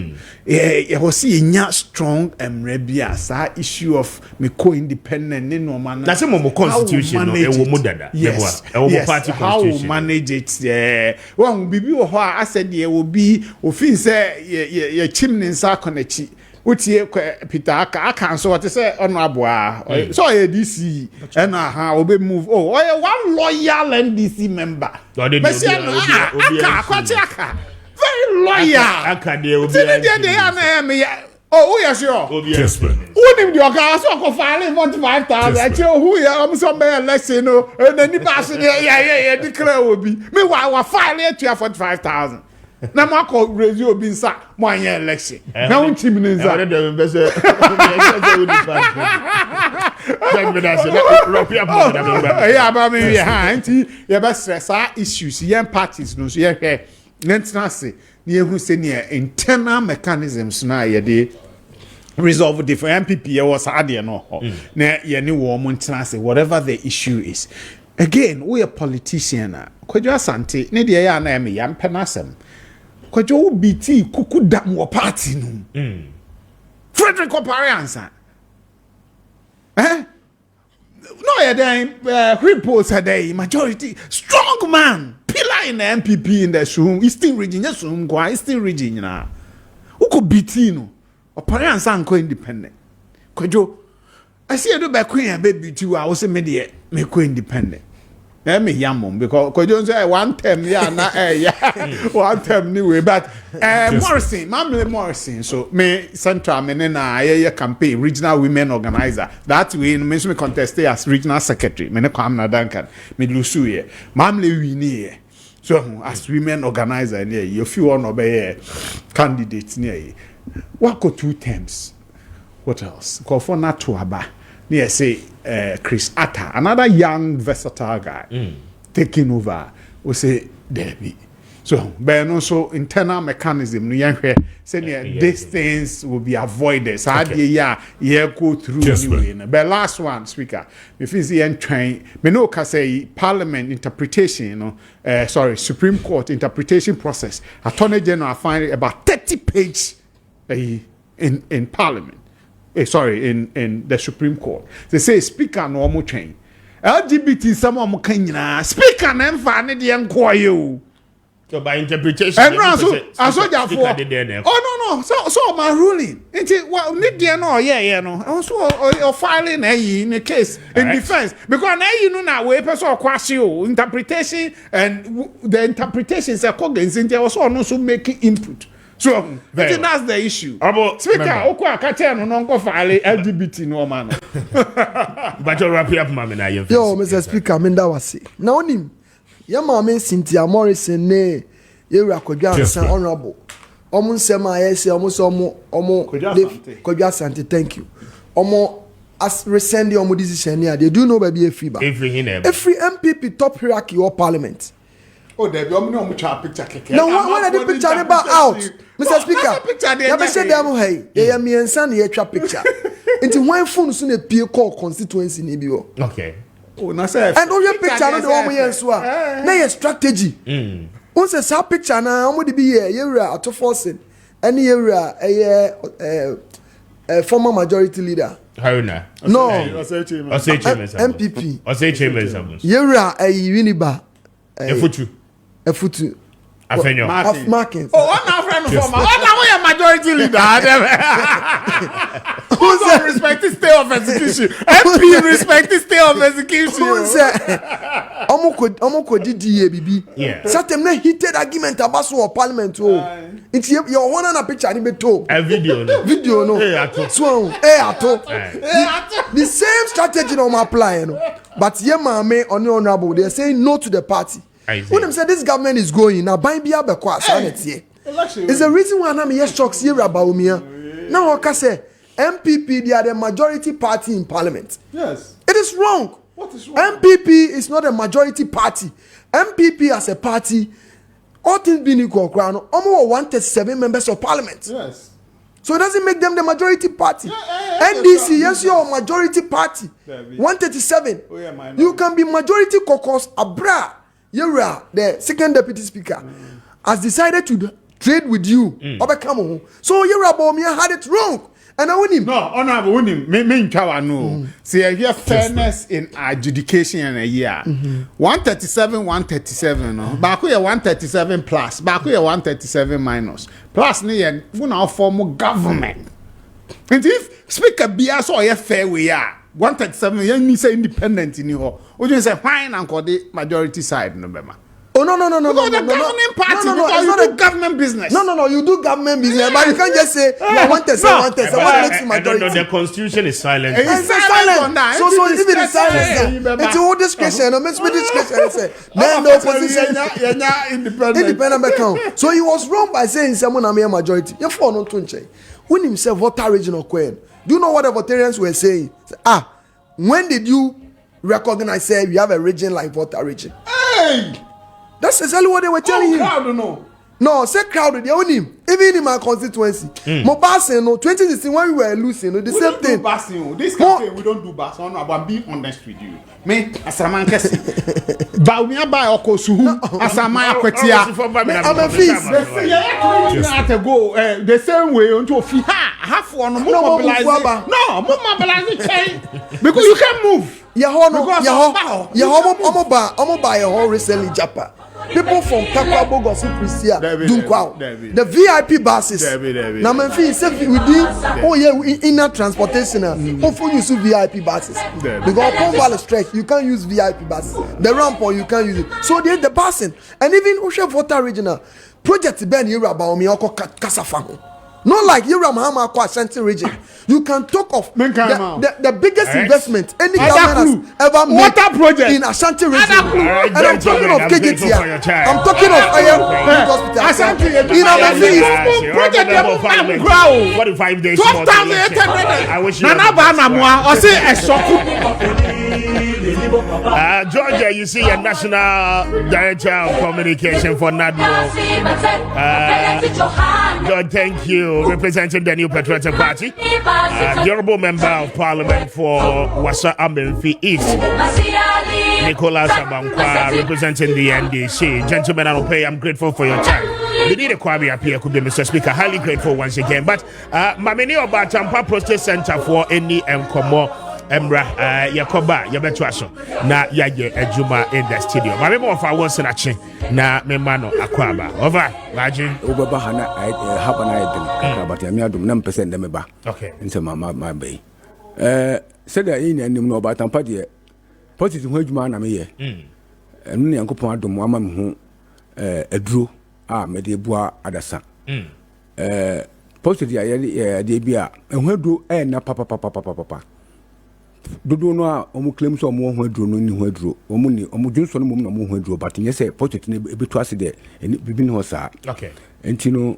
was see strong rebia sa issue of me co-independent ne no man that's mo constitution no e wo mo dada yes party how constitution manage it one bibi wo ho a said ye will be ofin say ye chimney nsa konachi utie Peter aka so what say honorable so DC and obe move one loyal NDC member very loyal. Oh, yes, sure. Kessben. Who named your car? So I finally want 5,000. I tell who you are. Somebody let's say no. And then the person, yeah, declare will be. Meanwhile, I finally to 45,000. Now, my call raise you being sacked. My election. Now, I'm teaming in that. Yeah, but maybe, yeah, but stress issues, young parties, no, yeah. Let's not say near who say near internal mechanisms now ye resolve different MPP was idea no na ye ni woman say whatever the issue is. Again, we are politician Kwadwo Asante ne de ya na me yam penasem Kwadwo BT kuku dam wo party no Frederick Opariansa no yeah then reports today majority strong man pillar in the MPP in the Eastern region yes Eastern region na uko BT no Opariansa nko independent Kwadwo I see do ba queen be BT wa wo se me de me ko independent Me yamum because don't say one term yeah na one term anyway but Morrison Mamle Morrison so me central me na campaign regional women organizer that way me so me contest as regional secretary me ne Kwame Duncan me lusu ye Mamle wini so as women organizer ne you feel one obey candidate ne what go 2 terms what else call for not to aba near say Chris Atta, another young versatile guy, taking over. We say Debbie. So, but also internal mechanism. Saying these things will be avoided. So, go through. But last one, speaker. If it's the train, me know say Parliament interpretation. Supreme Court interpretation process. Attorney General find about 30 pages in Parliament. In the Supreme Court. They say speaker no more train. LGBT some more kanya. Speaker nem fa ne de enquire. So by interpretation, and also oh no. So my ruling. It well need there no no. Also filing in the case in defense because now you know now we person kwasio interpretation and the interpretation is against it also no so making input. So, I think that's the issue. Speaker, okwa kache no nko file LGBT no man. But you wrap up mama na you. Yo, Mr. Speaker, menda wase. Na onim. Ya mama Cynthia Morrison ne Yewura Kodwa San honorable. Omo nsema ayese omo Kodwa Asante, thank you. Omo as resend omo decision here. They do know baby every MPP top hierarchy or parliament. Oh, there be no picture. No, when the picture about out, Mr. Speaker. Ya be say dem hey, ya miensa na yetwa picture. Nti when phone so na pie call constituency ni bi o. Okay. Oh, na say. And all your picture no the one yen so a. Na your strategy. Once say picture na omo de bi here, Yewura ato forcing. Any Yewura former majority leader. Haruna. No. MPP. Yewura Winiba. Efutu. Afenyo. Maakye. Oh, one our friend former. What are majority leader? Who's respect the state of execution? MP respect the state of execution. Who say? Omo ko didi bibi. Yeah. Certain heated argument about so parliament oh. It's your one na picture ni beto. A video no. Video no. So ato. The same strategy no apply no. But ye mame on honorable they say no to the party. When them say this government is going now buy bia be kwa sanity. It's the reason why I'm here shocks here about Umia. Now I say MPP they are the majority party in parliament. Yes. It is wrong. What is wrong? MPP is not a majority party. MPP as a party, all things being equal, almost 137 members of parliament. Yes. So it doesn't make them the majority party. NDC, yes, you're a majority party. 137. Oh, yeah, you can be majority caucus. Abra, Yewura, the second deputy speaker, has decided to trade with you. So Yewura Bawumia had it wrong. And I win him. No, honorable win him. Me no. See, I hear fairness in adjudication in a year. 137. No. Back we 137 plus. Back we 137 minus. Plus, we now form government. And if speaker be so a fair we are 137, you need say independent in you. Would you say fine and call the majority side no member? Oh no! The governing party because you do government business. No, you do government business, but you can't just say you want to say. What makes you majority? The constitution is silent. It's silent on that. So if it is silent, it's all discretion. No, makes me discretion. Say then the opposition independent account. So he was wrong by saying someone am a majority. You for no tunche. When himself voter regional queen. Do you know what the votarians were saying? When did you recognize say we have a region like voter region? Hey. That's exactly what they were telling him. Crowd, no, say crowd, they own him. Even in my constituency. Mobasing, 2016 when we were losing, the same thing. This campaign, we don't do basing. I'm being honest with you. Me, as a man, but we are by Okosu, as a man, I'm a feast. The same way until half one mobilize. No, mobilize the chain because you can't move. Omo buy a whole recently Japan. people from Kakwa Bogosu Prisia Dunkwao. The VIP buses. Now me feel say within inner transportation hopefully use VIP buses. Because upon Valley Stretch you can't use VIP buses. The ramp or you can't use it. So there's the busing and even Usha Volta Regional project Ben Yura Baomi Oko Kasafango. Not like Yura Mahama Kwa Ashanti region. You can talk of the biggest investment any government has ever made in Ashanti region. And I'm talking of KGT. I'm talking of Hospital. Ashanti in Amazi. 45 days more. I wish you Georgia, you see a national director of communication for NADMO. George, thank you. Representing the New Patriotic Party, the Honorable Member of Parliament for Wasa Amenfi East, Nicholas Abankwa, representing the NDC. Gentlemen, I'm grateful for your time. We need a Kwame Appiah Kubi, Mr. Speaker. Highly grateful once again. But Mamini Oba Tampa Prostate Center for any Nkomo Emra Yakoba Yabetwaso na yaye ejuma in the studio. Mami mo fa won senachi na me mano akwaba. Over. Imagine Obaba hana haba na yedin but yami adum na mpese ndeme ba. Okay. Nse mama bay. Said that in and no about tampa de positive ho adwuma na me ye. Enu ne yankopon adum ama me hu aduro a me de bua adasa. Positive ya de bia ehu aduro na papa. Dodo no a omu claim so omu ho aduro no ni ho aduro omu ni omu dwunso no mum na omu ho aduro but nyese portrait ne ebetu ase de bibi no sa. Okay. Enti no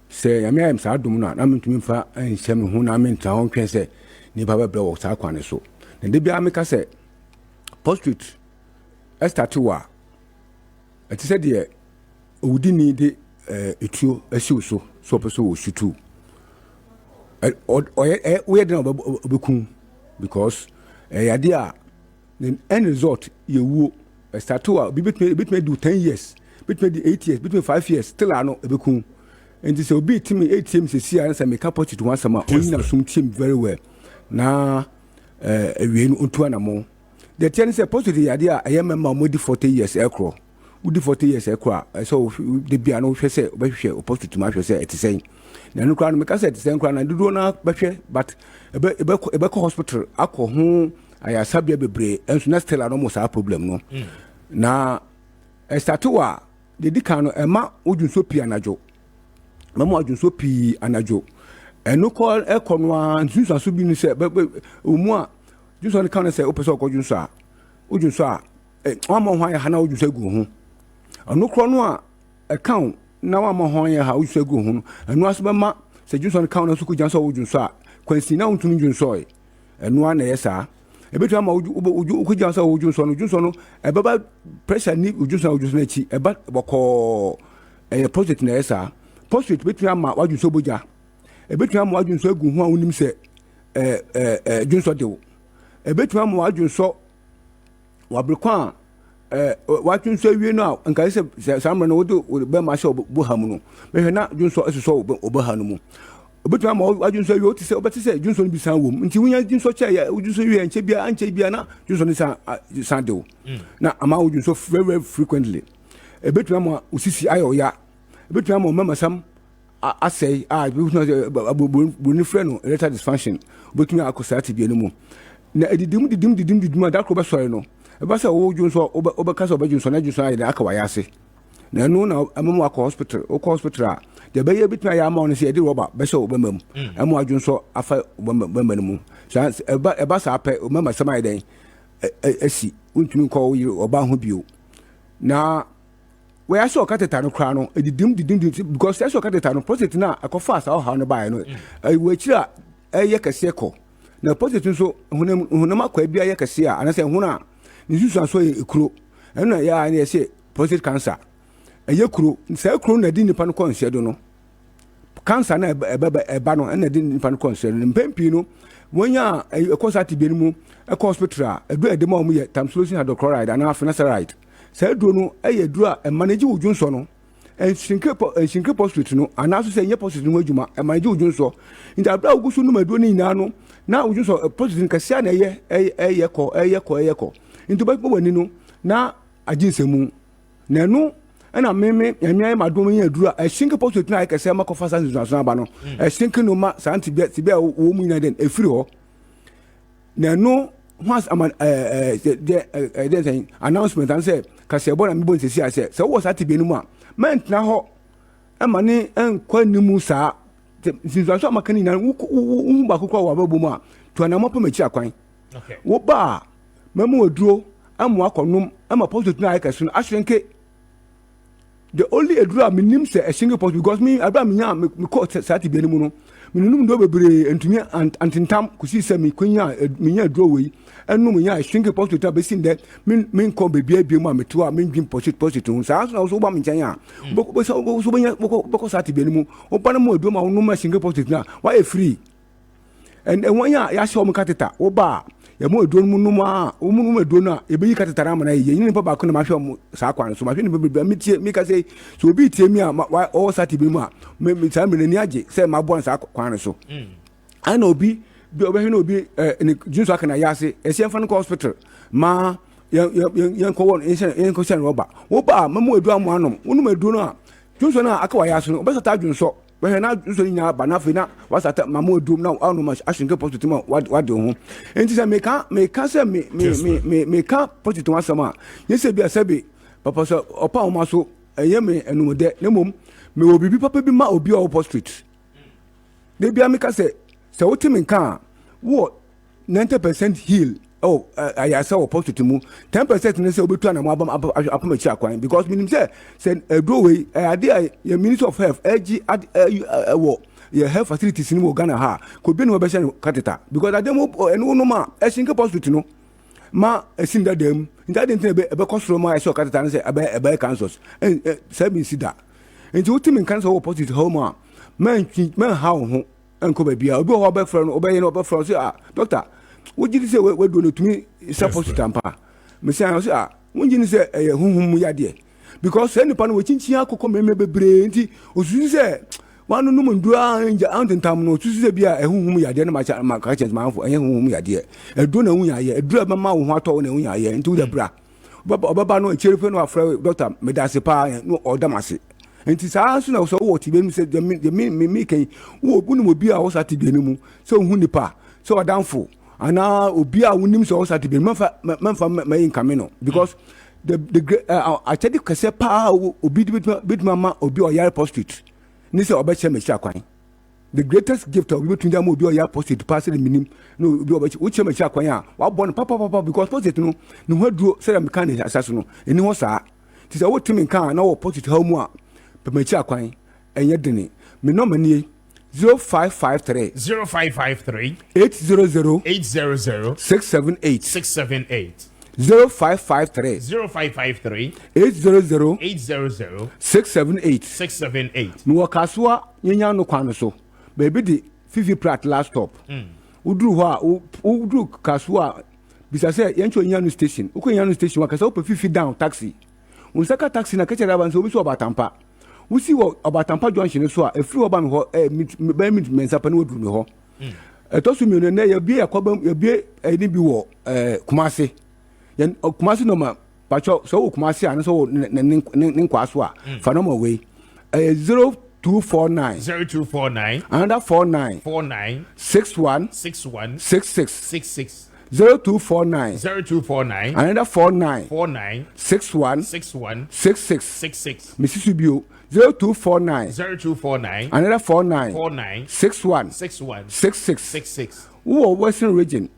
se ya me am sa adum no na mentumi mfa anhyem ho na menta ho twen se ni baba bre wo sa kwane so. Na de bia me ka se portrait estatu wa ati se de owudi ni de etuo asiw so peso wo shutu we de na obekun because idea the end result you start to between do 10 years between the 8 years between 5 years still ano ebekun and this will be team 8 teams see and say make up it once a month only some team very well na we unto anamo the ten say positive idea I am member modi 40 years ekro udi 40 years ekro so the bia no hwe say obehwe positive ma hwe say etisɛn na no kra no make say etisɛn kra na dudu na behwe but ebe hospital akọ ho ayasabia bebre enso na still no mo sa problem no na start wa de dika no ema odwunso pi anajo memo odwunso pi anajo eno call ekono a nsunso so bi ni se omu a junso ne kan se opeso okojunso a odwunso a wama ho ya hana odwunso gu ho eno kro no a account na wama ho ya ha odwunso gu ho eno aso bema se junso ne kan no so ku janso odwunso a kwansi na untunu junso eno na yesa ebetu ama uju janso odwunso no ebaba pressure ni odwunso na chi eba boko project na yesa project betu ama wadwunso boja ebetu ama wadwunso gu ho a unim se junso dewo ebetu ama wadwunso wabrekwa wadwunso wie no nka se samre no wodo be ma se bohamu no mehwe na junso asoso obohanu mu obetu ama wadwunso wie otise obeti se junso no bi san wom nti wunya junso che ya junso wie anche bia na junso no san dewo na ama wadwunso very, very frequently ebetu ama usisi ayo ya ebetu ama mama sam asay buni freno erectile dysfunction obetu akosati bi enu na edidim da kroba sori no eba se wo junso obeka se obejunso na junso ayde aka wayase na enu na amamu akọ hospital a de be ye bitu ya ama on se edi roba be se obemam amu ajunso afa obemam mu so eba sa ape mama sama ayde asi untumi ko yiri oba ho bio na we aso kateta no kra no edidim because aso kateta no process na akofa asa o ha no bai no we kira eye kase ko na process nso hunam akwa bia ye kase a anase huna nisusu aso ekuro eno ya na se prostate cancer eye kuro se kuro na di nipa no konse do no cancer na eba no na di nipa no konse no mpempi no wonya ekosati bi mu hospital edu edema o mu ye tamsulosin hydrochloride and finasteride say duro no duro a manage wudwunso no shinke prostate no anaso say nye prostate no adwuma manage wudwunso nti abra ugusu no maduo ni nyina no na wudwunso prostate nkasia na eyeko nti ba wani no na aginsemu na no ɛna me nyanya ma do me adura a shinke post tuna ka se ma ko fasa nsusu aba no a shinke no ma santi be wo mu nyina den efiri ho na no once am the announcement and say ka se bo na me bo nsesi ase se wo sati be no mu a ment na ho e ma ne enkwa nimu saa nsusu so makani na wo ba kokwa wa babo mu a to na mo pa machi akwan okay wo ba mamu oduro amu akonum ama post tuna ka so no ahrenke the only edura minim say a single post because me aba me nya me ko sati bi animu no minunum do bebre antumi antintam kusi se me kwanya me nya edura we enu me nya a single post to be seen that me ko be bia mu ameto a me dwin post to so so so ba me nchen a boko so banya boko sati bi animu o ba na mo edura ma no ma single post na why e free and when ya show me kateta o ba ya mo eduro mu no ma o mu no eduro na e be yi kateta na na ye yin pa ba ko na ma hwe mo sa kwan so ma hwe ni be me tie me ka say so obi tie mi a o sati bi mu a me sa me ni age say ma bo sa kwan so ana obi bi obehwe na obi ni junso aka na ya se e se mfa no hospital ma yan ko won yan ko sen roba wo ba ma mo eduro amu anom wonu ma eduro no a junso na aka wa ya so no obesa ta junso we na junso ni nya ba na fe na wasata ma mo eduro na anu ma ashinke post to ma wa de ho enti se me ka se me ka post to asama yese bi asabe papa so opa o ma so eye me enu de na mom me obibi papa bi ma obi o post street de bia me ka se wote me kan wo 90% heal I saw post to mu 10% ne se obetu na mo apam achi akwan because minim say do we ade your minister of health ag wo your health facilities ni mo Ghana ha ko bi no be shen kateta because ade mo enu no ma eshinke post to no ma esin da dem nta de ntin be kosoro ma esho kateta ne say ebe cancers say bin sida enti wote me kan so wo post to home a man ha ho enko ba bia obi ho be frɛ no obe ye no be frɛ so doctor wojiri se we do no tumi support tampa me say wojiri se huhum ya de because any pan we chinchi akoko meme bebre nti osusu se wanu no ndua anja antentam no osusu se bia huhum ya de na ma ka chance ma fo huhum ya de edo na hunya ye edo ba ma wo ho ato na hunya ye nti wo da bra baba no cherife no afra doctor me da se pa no odamase nti saa so na so wo ti be mi se de me kan wo bunu obi a wo sa ti be ni mu so hu nipa so odamfo ana obi a wonim so sa ti be manfa mayin kameno because the I tell you kase pa obi bit mama obi o yare post ni se obeche me akwan the greatest gift obi betun jam obi o yare post pass the minim no obi obeche wo che me akwan a wa born papa because post no no hwaduro se me kan asaso no eni ho saa ti se wo timi kan na wo post ha mu a pe me akwan enye dene me no manie 0553 800 678 0553 800 678 no kasua nyanya no kwan so baby di fifi prat last stop udru ho a udru kasua bisa se yencho nyanya station uko nyanya station wakasa ope fifi down taxi unsaka taxi na kechera ban so obi so batampa wusi wo abatampa junction so a efiri wo ba me ho me mensa pa ne woduru me ho etosu mi ne ye bie yakoba ye bie eni bi wo Kumasi yen Kumasi no ma pacho so wo Kumasi an so ne nkwaso a fa no ma we 0249 another 49 61 66 0249 another 49 61 66 Mrs. Bio 0249 another 49 61 66 who Western region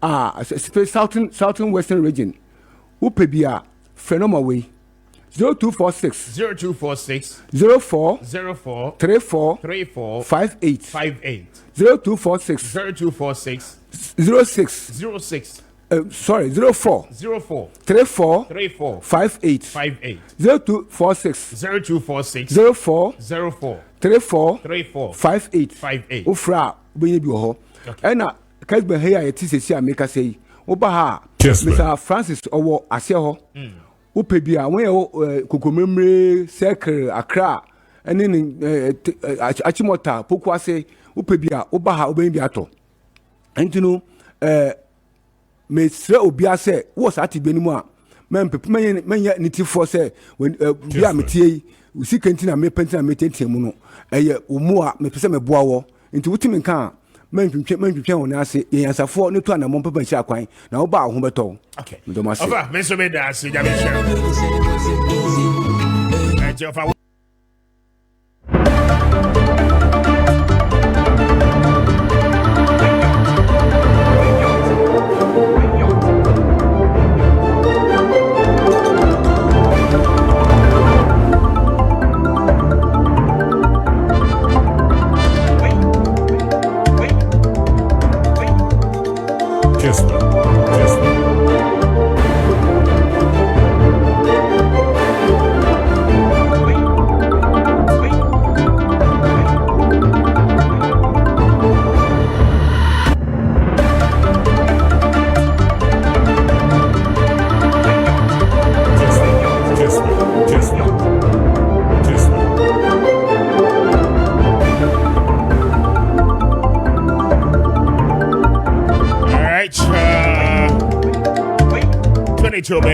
southern Western region who pebia phenoma way 0246 04 34 58 0246 06 sorry 04 34 58 0246 04 34 58 ofra obenye bi ho ena Kessben here yeti sesi ameka sei oba ha Mr. Francis owo ase ho upe bia won ye kokomemre circle Accra ene ni achimota poku ase upe bia oba ha obenye bi ato entinu me sre obi ase wo sa ti benimu a men niti for say when be am tie we see kentina me pentina me tentia mu no eye omu a me pese me boa wo nti wutimi kan men twetwe won ase yansafo ne to anamon papa nsi akwan na wo ba ho beto okay ndo ma se over me so me da se ja me share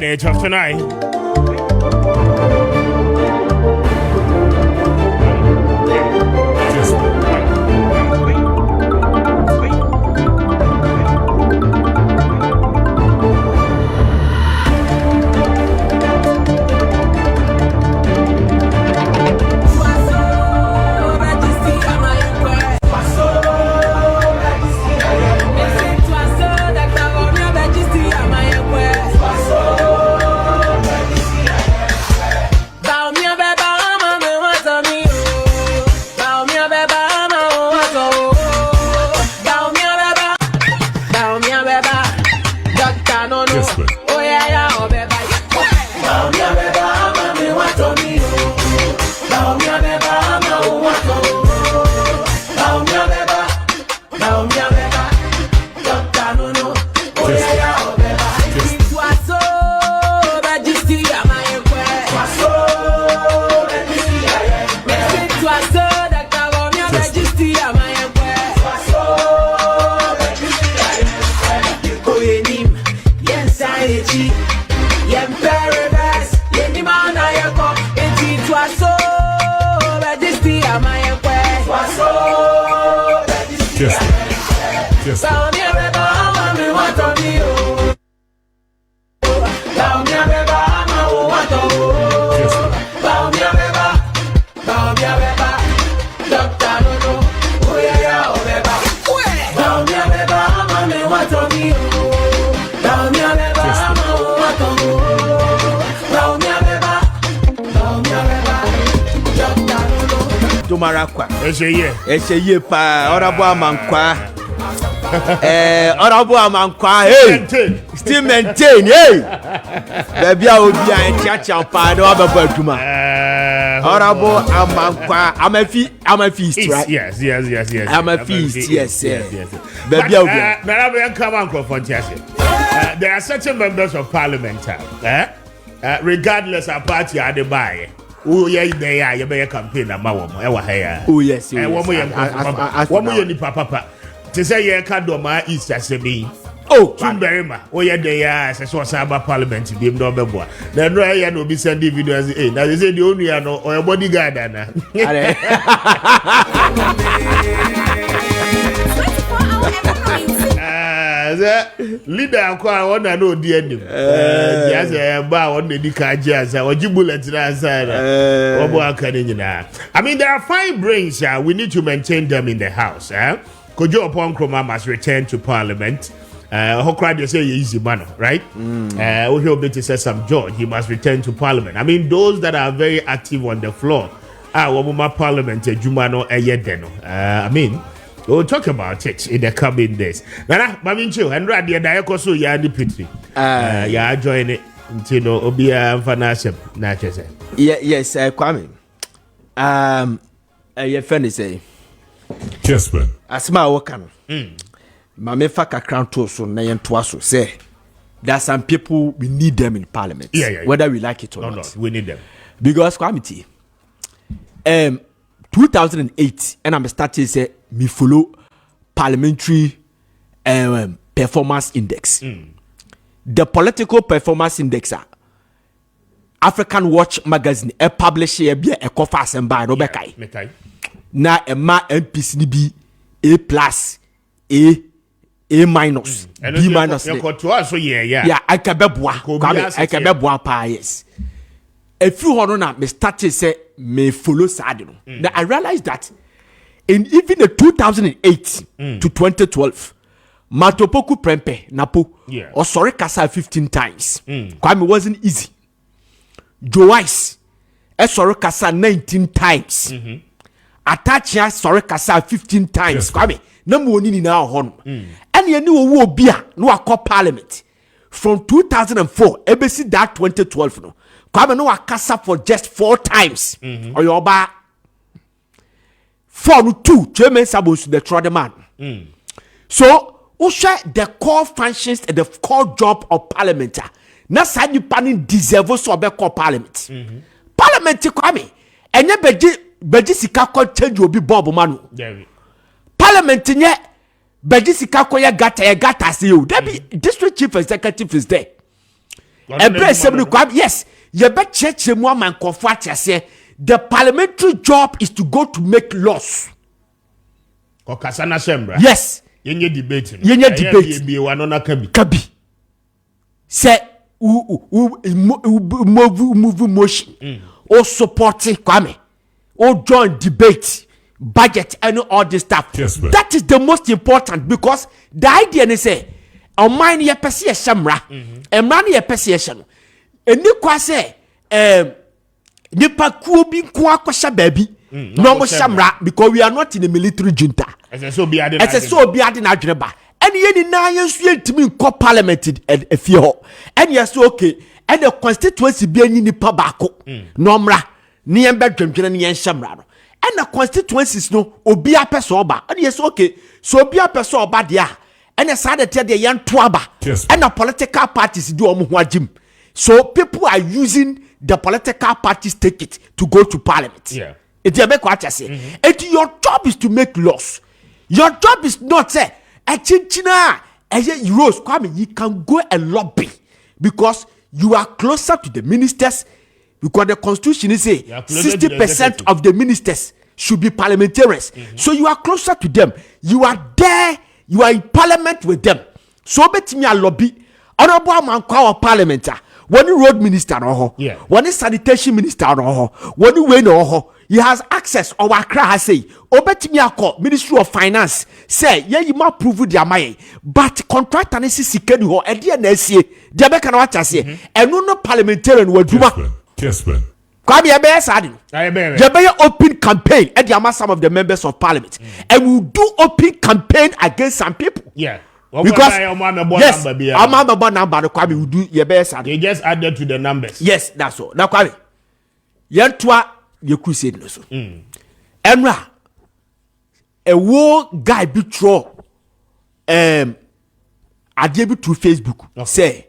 minutes after 9. Marakwa. Ese pa honorable Amankwa. Honorable Amankwa, hey. Still maintain, hey. Baby I will be a chacha pa no ababa tuma. Honorable Amankwa, I'm a feast, right? Yes. I'm a feast, yes. Baby I will be come on for there are certain members of parliament, regardless of party are they buy. Oh yeah, there you be a campaign about one. Oh yes. One more ni papa. To say you can't do my East as me. Oh, Chumberima. Oh yeah, there as a cyber parliament. Be no beboa. Then no no be sending videos. Hey, now they say the only or a bodyguard. Leader kwa wana no di enim jaza ba wona di ka jaza oji bullet na side obo aka ni nyina. I mean, there are fine brains, we need to maintain them in the house. Kojo Upon Kroma must return to parliament. Hokra they say easy man, right? We hope to say some George, he must return to parliament. I mean, those that are very active on the floor wobuma parliament jumano eyedeno. I mean, we'll talk about it in the coming days. Nana, Mamincho, and Radia Diacoso, ya deputy. Ya join it until Obia Fanasham, Natchez. Yes, Kwame. Your friend is a Kessben. As my worker. Mamefa kakran to so na yentwaso say there are some people we need them in parliament. Yeah. Whether we like it or not. No, we need them. Because Kwame 2008 and I'm starting say me follow parliamentary performance index. The political performance index African Watch magazine e publish here be e cover asemba no bekai na e ma MPs ni bi A+, A minus, B minus. Yeah, I can be boa pa yes. A few hundred na me started say me follow side no. Now I realized that in even the 2008 to 2012, Matopoku Prempe Napo or sorry kasa 15 times. Kwame wasn't easy. Joyce sorry kasa 19 times. Atachia sorry kasa 15 times. Kwame number one in our home. And you knew wo bia no akọ parliament from 2004 ebesi that 2012 no. Kwame no akasa for just 4 times. Or your ba 4-2 chairman sabos the trotted man. So the core functions and the core job of parliament. Na sa nipa ni deserve so be core parliament. Parliament Kwame enye beji sika ko change obi bob manu. Parliament nye beji sika ko ye gata se you. There be district chief executive is there. Yes, you be church mu man comfort say the parliamentary job is to go to make laws. Yes. Yenye debate. Kabi. Say move motion. Or supporting Kwame. Or join debate, budget and all this stuff. That is the most important because the idea is say on mine ye pesi e shamra. Man ye pesi e shano. And you kwa say nipa kuo bi nko akosha baby no mo shamra because we are not in a military junta. So be ade na adweneba and ye ni na yensu yentimi nko parliament efie ho and yes okay and the constituency bi anyi nipa baako no mra ni yen bedwendwene ni yen shamra no and the constituencies no obi apese oba and yes okay so obi apese oba dia and the side that dey yen to aba and the political parties do omo ho agim so people are using the political parties ticket to go to parliament. Yeah. It's your job is to make laws. Your job is not say a chinchina euros. Kwame, you can go and lobby because you are closer to the ministers. Because the constitution is say 60% of the ministers should be parliamentarians. So you are closer to them. You are there. You are in parliament with them. So bet me a lobby. Honorable man call parliament. When the road minister when the sanitation minister when the way he has access or Accra has say obetimi akọ Ministry of Finance say you ma prove their money but contractor na sika ni ho e de na asie de be kana wacha se enu no parliamentarian waduma Kessben Kwame ebe sad no open campaign e de some of the members of parliament and we do open campaign against some people because yes, I'm number Kwame will do your best. They just added to the numbers. Yes, that's all. Now Kwame, yentwa ye crusade no so. Enra, a war guy be throw I did to Facebook say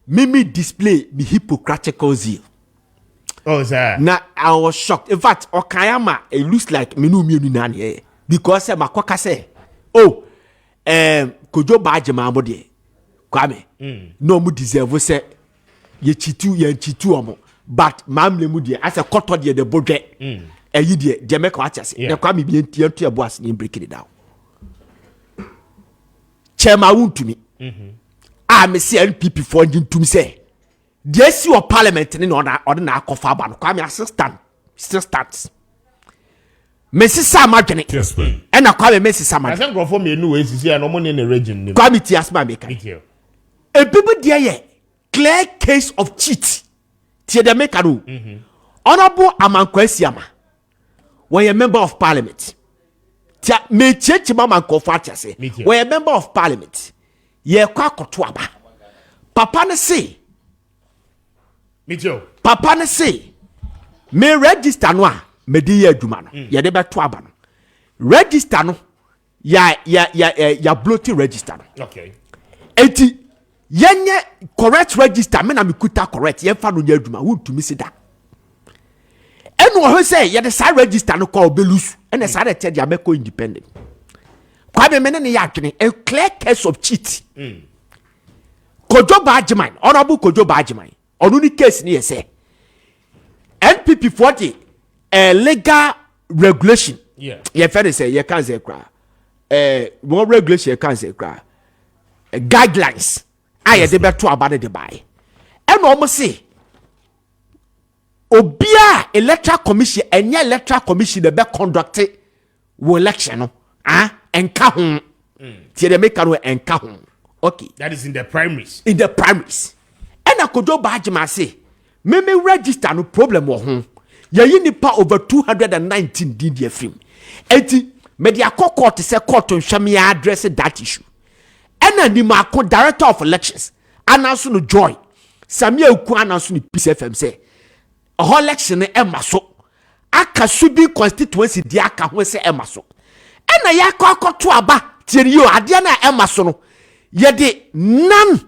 Mimi display the hypocritical zeal. Oh, sir. Now I was shocked. In fact, Okayama it looks like minu nani because makwaka say Kojo baje mambo de Kwame no mu deserve say ye chitu omo but mamle mu de as a koto de the bodwe eyi de make what say na Kwame bi entu ebo as ni break it down chema wuntumi me say NPP for ntumi say de si o parliament ni na na akofa ba no Kwame assistant still starts Messi Samadjane. Kessben. And I call Messi Samadjane. I think go for me no way see no money in the region. Committee as my maker. A people there clear case of cheat. Tie the maker no. Honorable Amankwesiama. When a member of parliament. Tia me chechi mama nkofacha say. When a member of parliament. Ye kwa kotoaba. Papa ne say. Papa ne say. Me register no a medi ya adwuma no ye de beto aba no register no ya bloating register no okay enti yenye correct register me na mekuta correct ye fa no nya adwuma wontumi sida enu ho say ye de sa register no call belus ene sa de te dia make independent Kwame me ne ya adwene a clear case of cheat Kojo Bajiman honorable Kojo Bajiman onu ni case ni ye say NPP 40 legal regulation. Yeah. You fair say you can't say cry. More regulation you can't say cry. Guidelines. I dey beto about the buy. And almost say Obia electoral commission and electoral commission the be conducted election no. Enka ho. Tie dey make no enka ho. Okay. That is in the primaries. In the primaries. And akodo badge say me register no problem wo ho. Ye nipa over 219 din dia film. Enti me dia court say court nhwame address that issue. And ni mako director of elections announce no joy. Samia Uku announce ni Peace FM say a whole election e maso. Aka subi constituency dia aka ho say e maso. And ya to aba tieri yo ade na e maso no. Ye de nan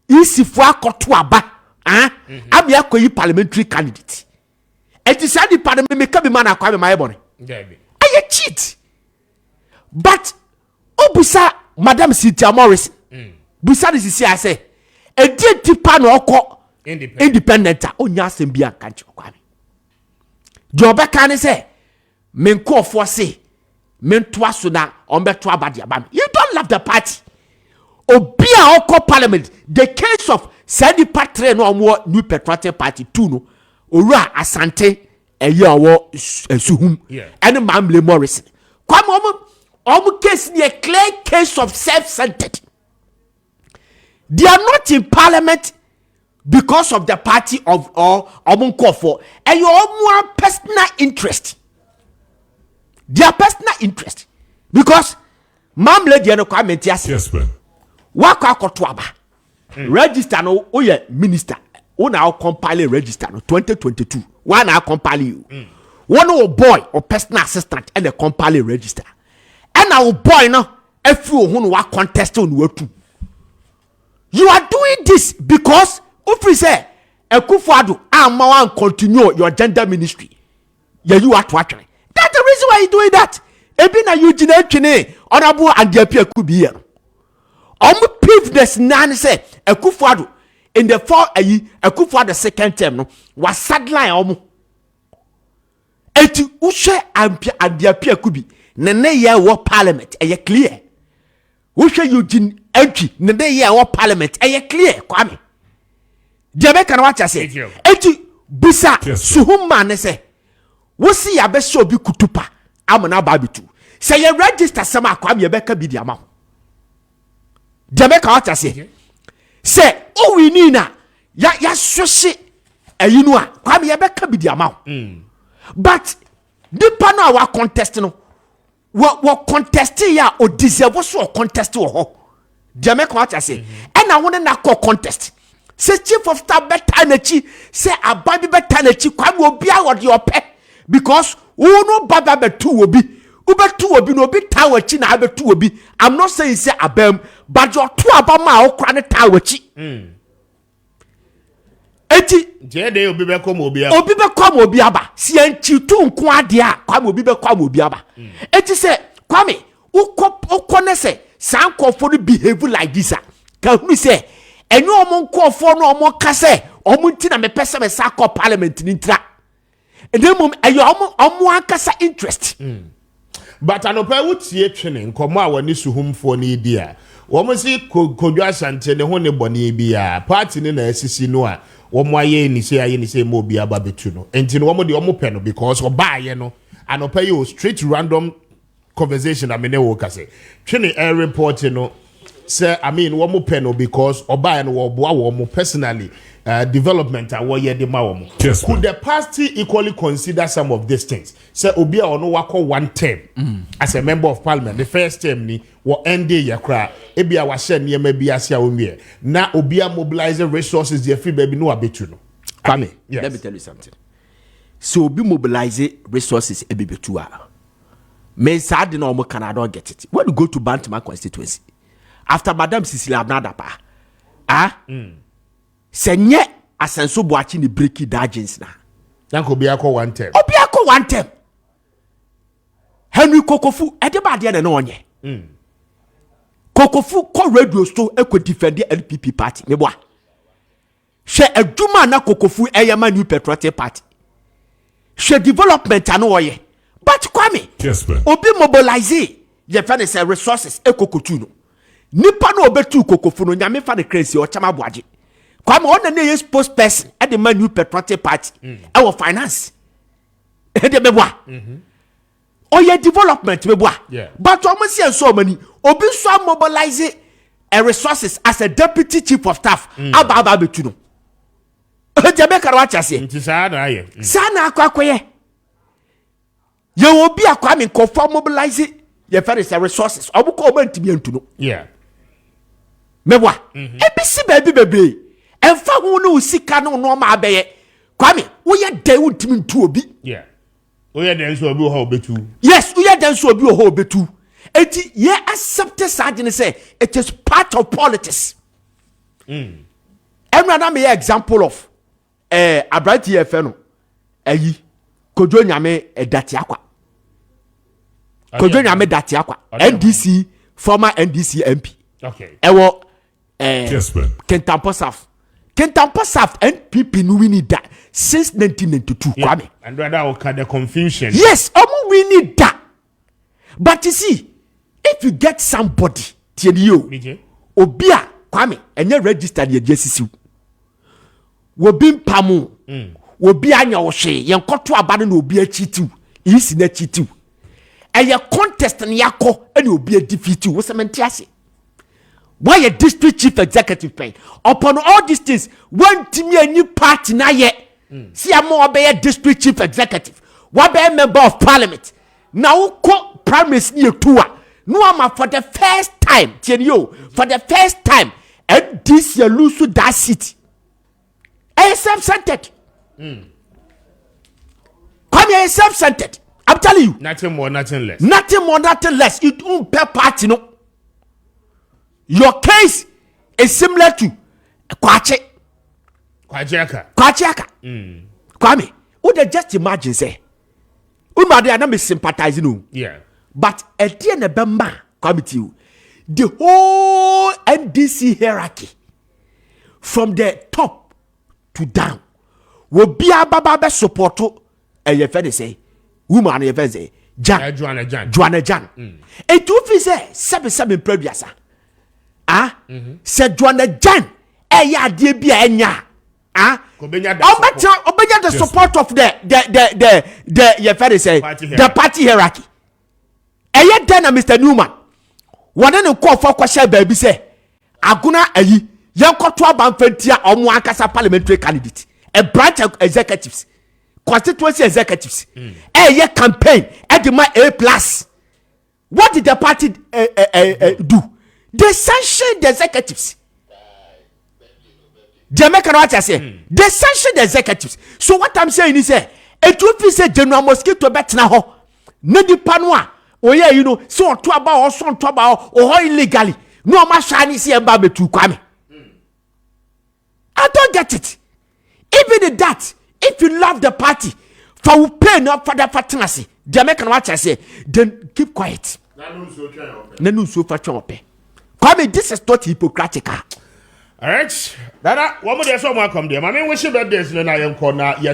isifo akoto aba. Abi akoyi parliamentary candidate. It is the parliament me ka bi man akwa my bone. I cheat. But obusa Madam Cynthia Morris. Busa this is I say a dead tipa no oko independent onya asem bia kan che kwa me. Jobe kan say men ko for say men to aso na on beto abade aba me. You don't love the party. Obia oko parliament the case of Sandy Patre no omo New Patriotic Party 2 no owura Asante eye owo suhum and Mamle Morris. Kwame case ni a clear case of self-centered. They are not in parliament because of the party of or for and your personal interest. Their personal interest. Because Mamle di no Kwame Kessben. Waka kotoaba. Register no oye minister. Una compile register no 2022. One na compile you. One boy or personal assistant and the compile register. And our boy no every who wa contest on wetu. You are doing this because if say Ekufuado ama wan continue your gender ministry. Yeah, you are twatching. That's the reason why you doing that. Ebi na you jina twene honorable Kwame Appiah Kubi here. Pave this nan say Ekufuado in the Ekufuado second term no was sideline eti ushe Kwame Appiah Kubi nene ye wo parliament eye clear ushe Eugene entry nene ye wo parliament eye clear Kwame Jebe kan wacha say eti bisa suhuma ne say wosi ya be so bi kutupa amana babitu say ye register sama Kwame ye be ka bi di ama Jebe kan wacha say o we ni na ya hwehye ayinu a Kwame ye be ka bi di ama but the panel wa contest no what contest ya o deserve so contest wo ho Jame ko acha say e na won na call contest say chief of staff better na chi say ababi better na chi Kwame obi a wo de ope because who no baba betu obi ubetu obi no obi tawa chi na abetu obi. I'm not saying say abem but your two abama okra ne tawa chi eti jede obi be kom obi aba si anchi tu nko ade a Kwame obi be kom obi aba eti say Kwame ukọ ne say sankofo no behave like this ka hu say enyo omonkofo no omonka say omonti na me pese me sakọ parliament ni ntra edemum ayo omo akasa interest but anopa wutie twene nkomo a woni suhumfo ni dia wo mo si kodwa asante ne ho ne bone bia party ni na asisi no a wo mo aye ni se mo bia ba betu no enti no wo mo de wo mo pe no because obaye no anopa you straight random conversation amene wo kase twene a report no say I mean wo mo pe no because obaye no wo boa wo mo personally development a wo ye de ma wo mo. Could the party equally consider some of these things? Say obi a ono wako one term as a member of parliament. The first term ni wo end ya kra e bia wa share niema bia sia wo mie na obi a mobilize resources the free baby no abetu no. Kwame, yes. Let me tell you something. So obi mobilize resources e bebetu a me sad no mo Canada get it. When you go to Bantama constituency after Madam Cecilia Abnadapa senye asenso boachi ni breaki dagins na yanko bia ko one term Henry Kokofu edeba de na onye Kokofu ko radio so e ko defend LPP party meboa hwe aduma na Kokofu eyama New Patriotic Party she development anoye but Kwame Kessben obi mobilize ye fa say resources ekokotu no nipa no obetu kokofu no nyame fa the crazy o chama boaje Kwame on na spokesperson at the New Patriotic Party our finance e de beboa oye development beboa but almost see so many obi so mobilize resources as a deputy chief of staff aba betu no Jabe Karawacha say. Sana akwakoye. Ye obi akwame nkofo mobilize ye fere resources. Obuko oba ntimi antu no. Yeah. Mebwa. Ebisi baby bebe. Emfa hu no sika no no ma abeye. Kwame, wo ye de untimi ntu obi. Yeah. Wo ye de nso obi ho obetu. Yes, wo ye de nso obi ho obetu. Eti ye accept sagene say it is part of politics. Everyone me example of Abrati Efeno eyi Kojo Nyame dati akwa Kojo Nyame dati akwa NDC former NDC MP ewo Kessben Kentampo South NPP no win that since 1992 Kwame and rather will cut the confusion. Yes omo win that but you see if you get somebody tie you obi a Kwame enye registered ye JCC wobi mpamu wobi anya wo hwe yenkoto abade na obi achitu isi na achitu eye contest na yakọ na obi defeat wo sementi ase why a district chief executive pen upon all these things one timi any party na ye see am obey district chief executive what be member of parliament na wo ko primaries ni etua no am for the first time tell you for the first time and this year lose that seat self-centered. Kwame is self-centered. I'm telling you. Nothing more, nothing less. Nothing more, nothing less. It won't pay party, no. Your case is similar to Kwacheaka. Kwame, would they just imagine say, Umade and I'm sympathizing you. Yeah. But at the end of Bamba, Kwame to you, the whole NDC hierarchy from the top to down will be a baba support to a ye say woman ye say Joanna Jan et to fi say 7 previous said Joanna Jan ya de bia enya obenya the support of the ye say the party hierarchy eye den na Mr. Newman one ne call for kwasha baby say aguna ayi yankoto abanfantia omo akasa parliamentary candidate a branch of executives constituency executives ye campaign at the A+. What did the party do? They sanctioned the executives. Jamaica what I say they sanctioned the executives. So what I'm saying is it will say General Mosquito betna ho na di panwa oye you know so to about or illegally no ma shani see eba betu Kwame. I don't get it. Even that, if you love the party, for pay not for the fatness, Jamaican watch I say, then keep quiet. Nanu so Kwame, this is not hypocritical. All right, Dada, one more day, someone come there. I mean, we should be there. So now I am corner yet.